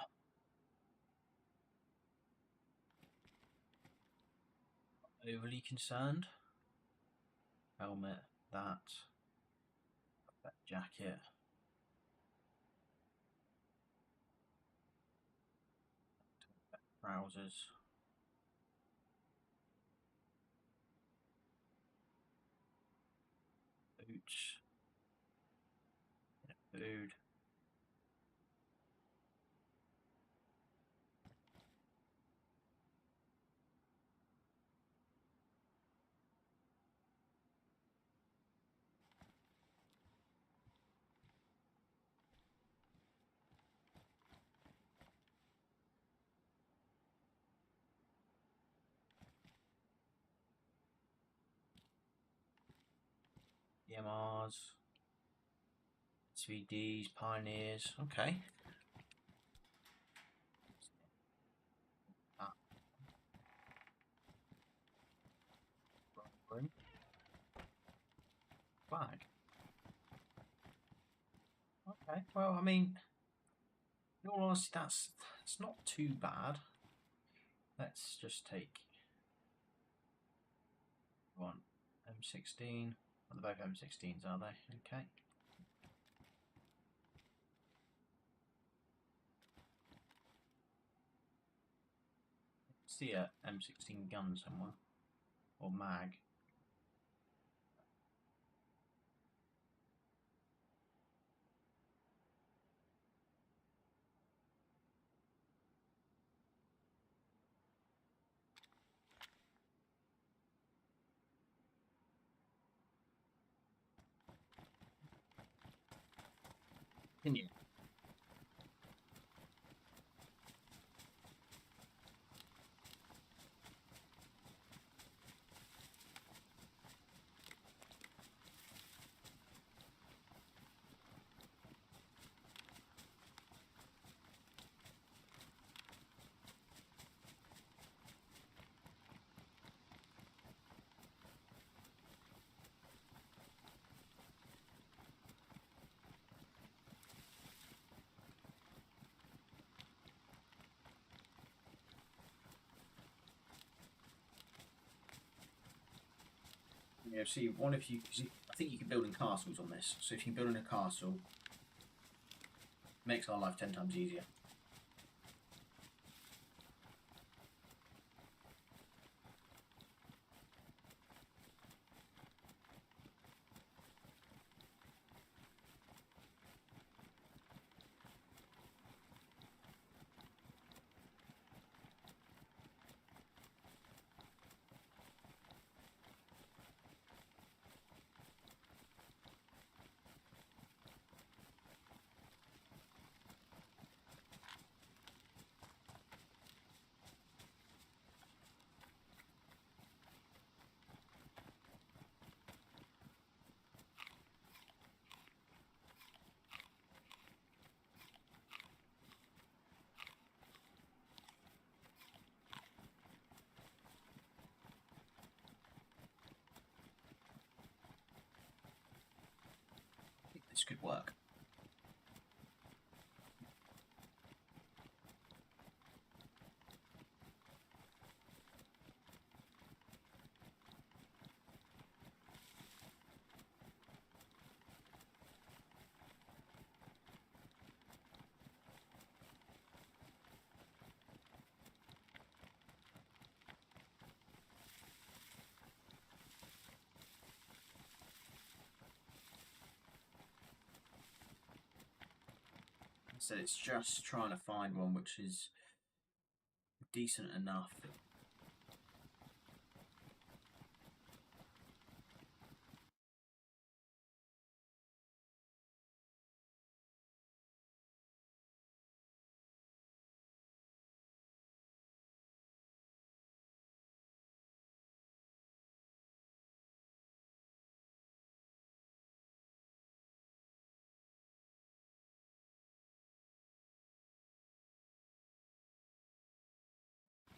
overly concerned. Helmet, that jacket. Trousers. Boots. Food. EMRs. 3Ds, Pioneers. Okay. Flag. Okay, well, I mean, in all honesty, that's not too bad. Let's just take one M16. Well, they're both M16s, are they? Okay. See a M16 gun somewhere, or mag. Continue. Yeah, see, one if you, I think you can build in castles on this. So if you build in a castle, it makes our life 10 times easier. I think this could work. So it's just trying to find one which is decent enough.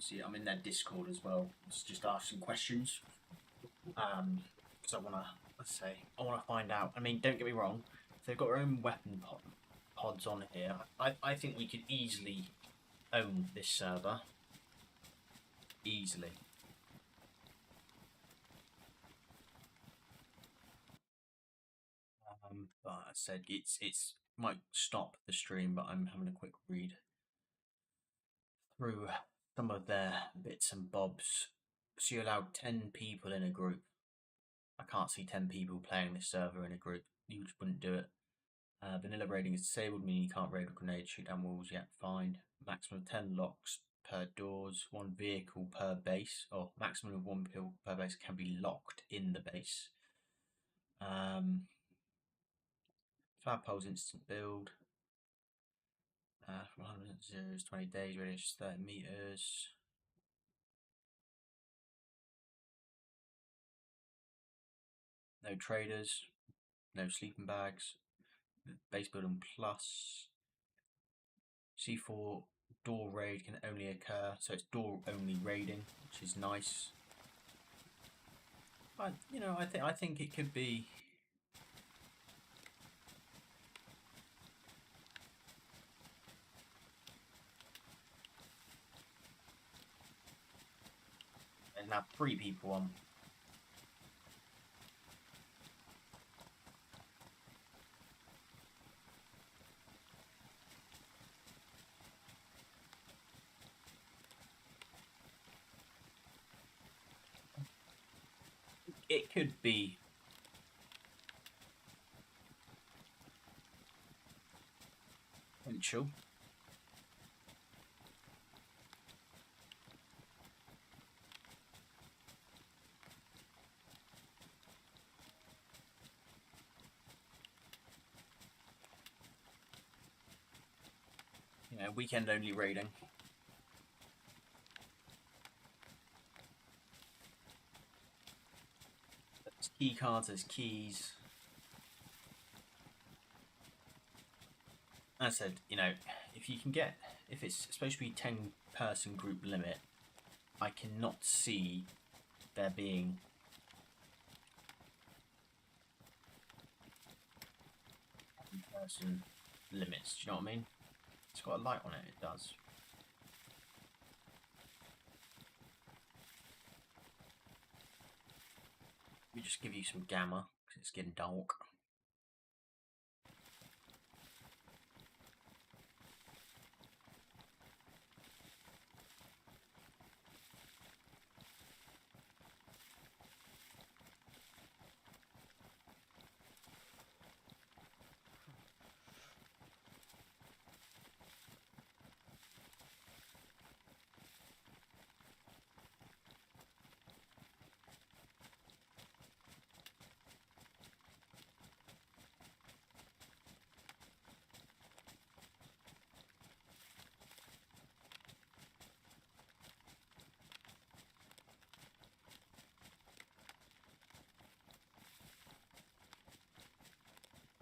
See, I'm in their Discord as well. Let's just ask some questions. Because I want to, let's say, I want to find out. I mean, don't get me wrong. If they've got their own weapon pods on here, I think we could easily own this server. Easily. But I said it's might stop the stream, but I'm having a quick read through some of their bits and bobs. So you allowed 10 people in a group. I can't see 10 people playing this server in a group. You just wouldn't do it. Vanilla raiding is disabled, meaning you can't raid with grenades, shoot down walls. Yet fine. Maximum of 10 locks per doors, 1 vehicle per base, or maximum of 1 vehicle per base can be locked in the base. Flagpole's instant build. From 100 zeros, 20 days, radius 30 meters. No traders, no sleeping bags. Base building plus. C4 door raid can only occur, so it's door only raiding, which is nice. I think it could be. can have 3 people on. It could be potential. You know, weekend only raiding. There's key cards, there's keys. As I said, you know, if you can get, if it's supposed to be 10-person group limit, I cannot see there being person limits. Do you know what I mean? It's got a light on it. It does. Let me just give you some gamma because it's getting dark.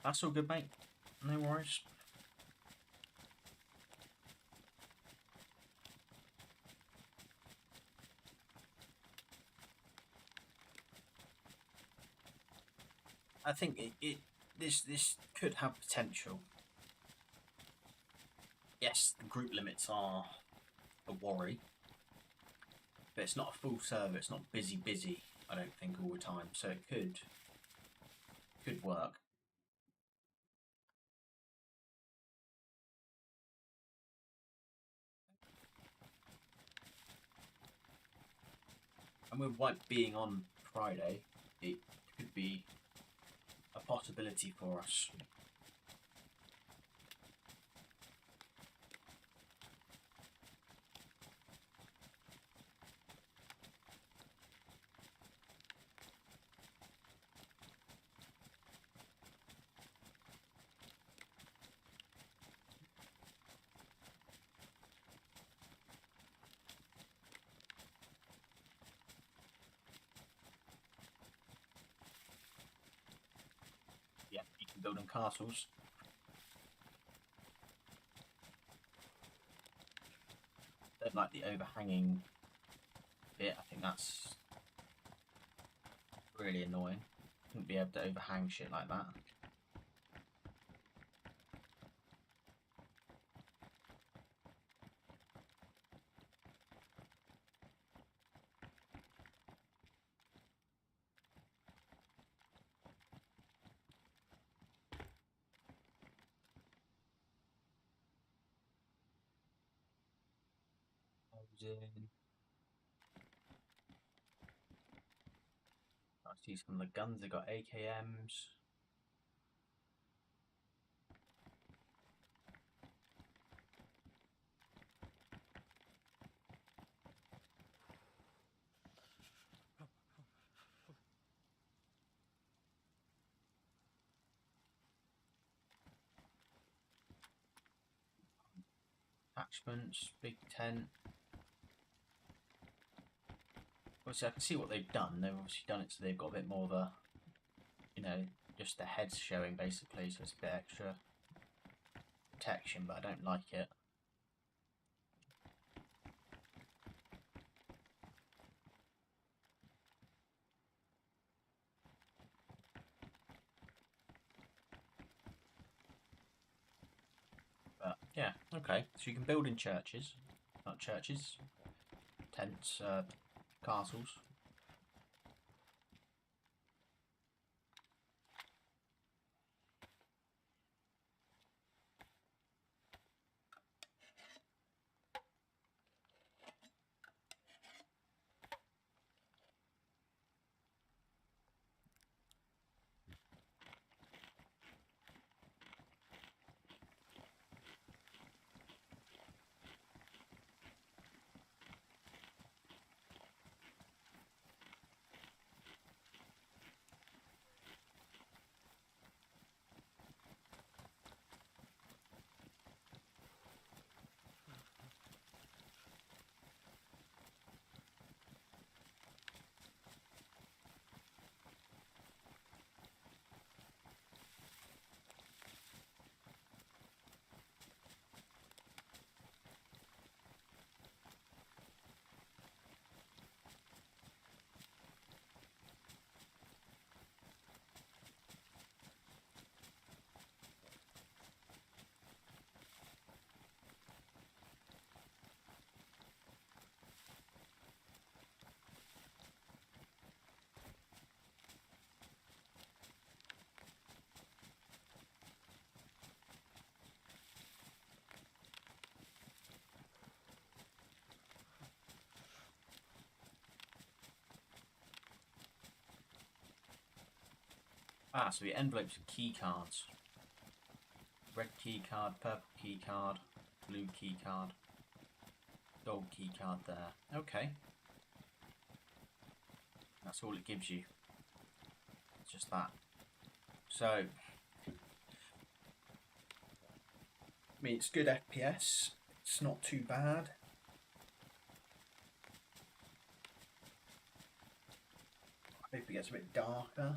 That's all good, mate. No worries. I think this could have potential. Yes, the group limits are a worry, but it's not a full server. It's not busy. I don't think all the time, so it could work. And with White being on Friday, it could be a possibility for us. Yeah, you can build them castles. They're like the overhanging bit. I think that's really annoying. Wouldn't be able to overhang shit like that. I see some of the guns. They got AKMs. Attachments, big tent. Obviously, I can see what they've done. They've obviously done it so they've got a bit more of a, you know, just the heads showing basically, so it's a bit extra protection, but I don't like it. But yeah, okay. So you can build in churches, not churches, tents, castles. Ah, so the envelopes are key cards. Red key card, purple key card, blue key card, gold key card there. Okay. That's all it gives you. It's just that. So, I mean, it's good FPS. It's not too bad. I hope it gets a bit darker.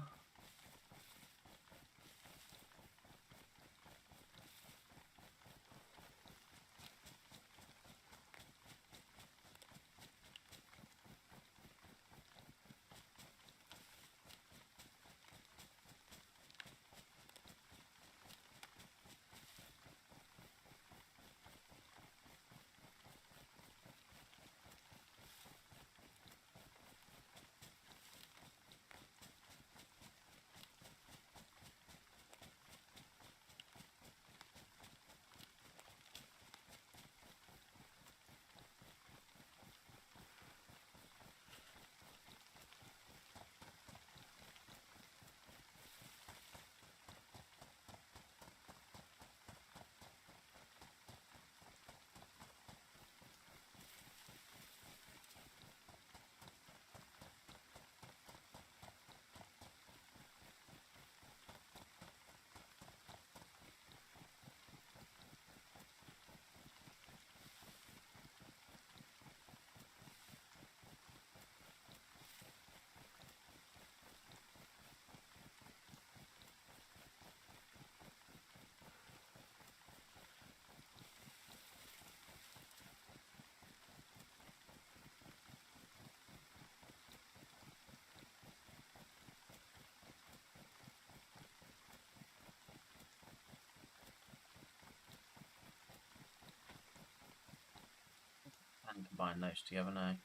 And combine those together now.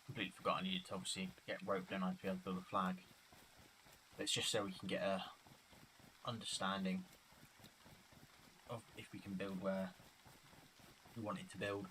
Completely forgot I needed to obviously get rope down to be able to build a flag. But it's just so we can get a understanding of if we can build where we want it to build.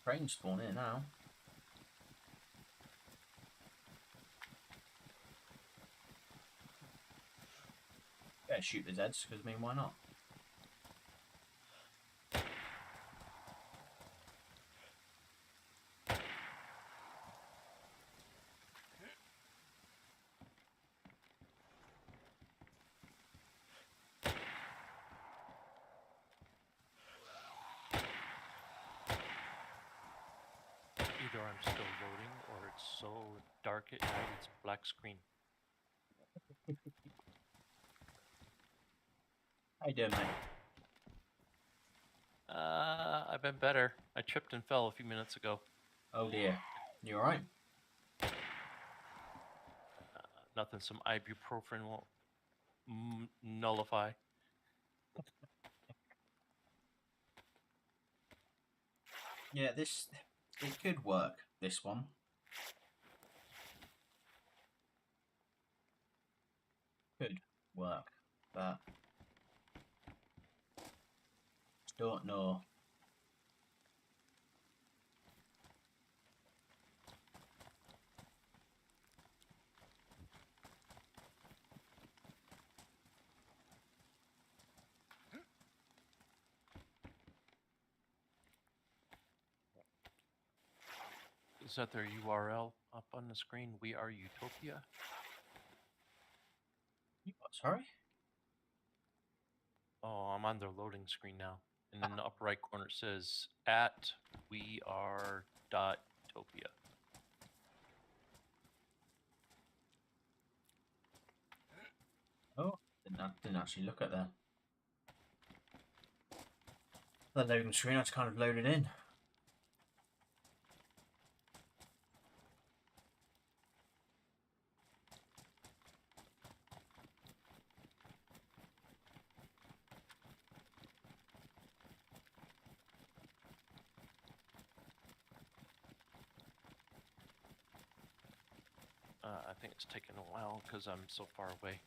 Cranes spawn here now. Better shoot the Zeds, because I mean, why not? Either I'm still loading or it's so dark at night it's a black screen. How you doing, mate? I've been better. I tripped and fell a few minutes ago. Oh dear. You alright? Nothing some ibuprofen won't nullify. Yeah, it could work, this one. Could work, but don't know. Is that their URL up on the screen? We are Utopia. Sorry? Oh, I'm on their loading screen now. And in the upper right corner it says at we are .topia. Oh, didn't actually look at the loading screen. I just kind of loaded in. I think it's taking a while because I'm so far away.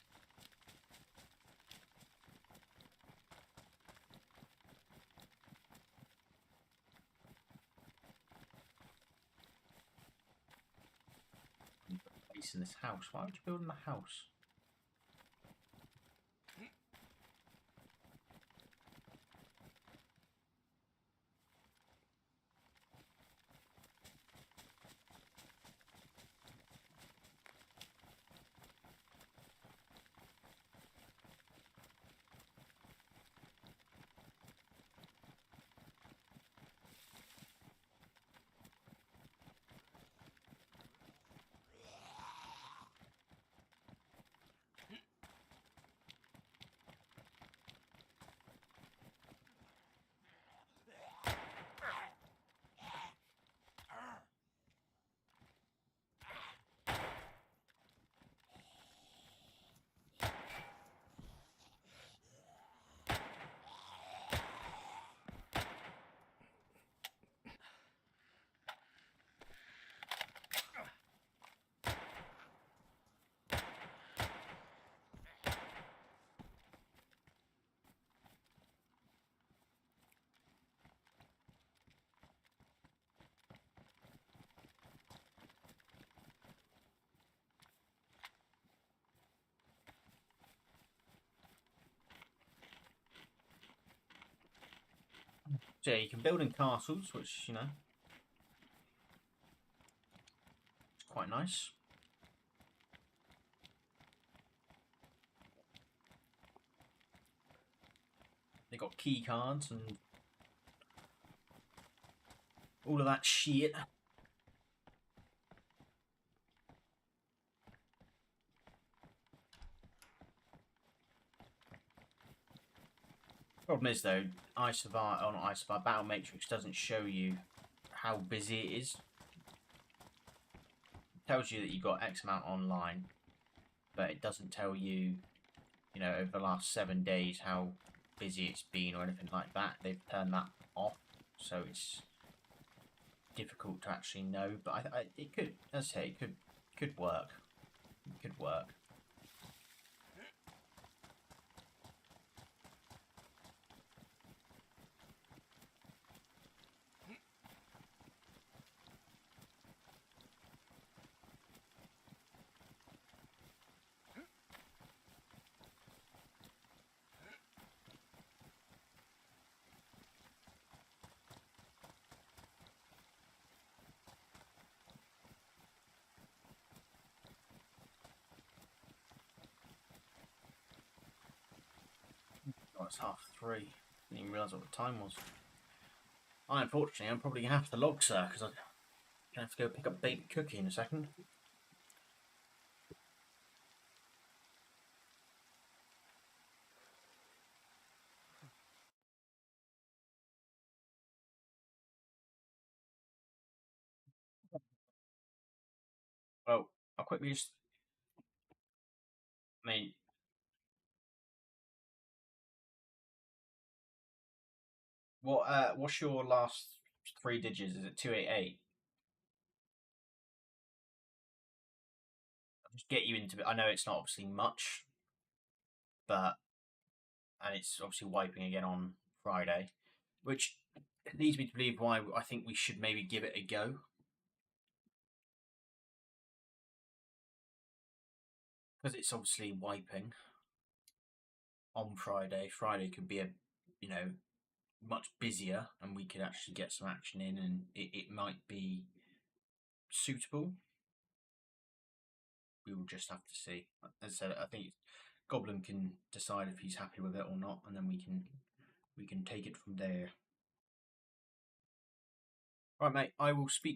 Place in this house. Why would you build in a house? So yeah, you can build in castles, which, you know, is quite nice. They got key cards and all of that shit. Problem is though, Battle Matrix doesn't show you how busy it is. It tells you that you got X amount online, but it doesn't tell you, you know, over the last 7 days how busy it's been or anything like that. They've turned that off, so it's difficult to actually know. But it could, as I say, it could work. It could work. Oh, it's 3:30. Didn't even realise what the time was. Unfortunately, I'm probably going to have to log, sir, because Gonna have to go pick up baby Cookie in a second. Well, I'll quickly just. I mean, what's your last 3 digits? Is it 288? I'll just get you into it. I know it's not obviously much, but and it's obviously wiping again on Friday, which leads me to believe why I think we should maybe give it a go. Because it's obviously wiping on Friday. Friday could be much busier, and we could actually get some action in, and it might be suitable. We will just have to see. As I said, I think Goblin can decide if he's happy with it or not, and then we can take it from there. Right, mate. I will speak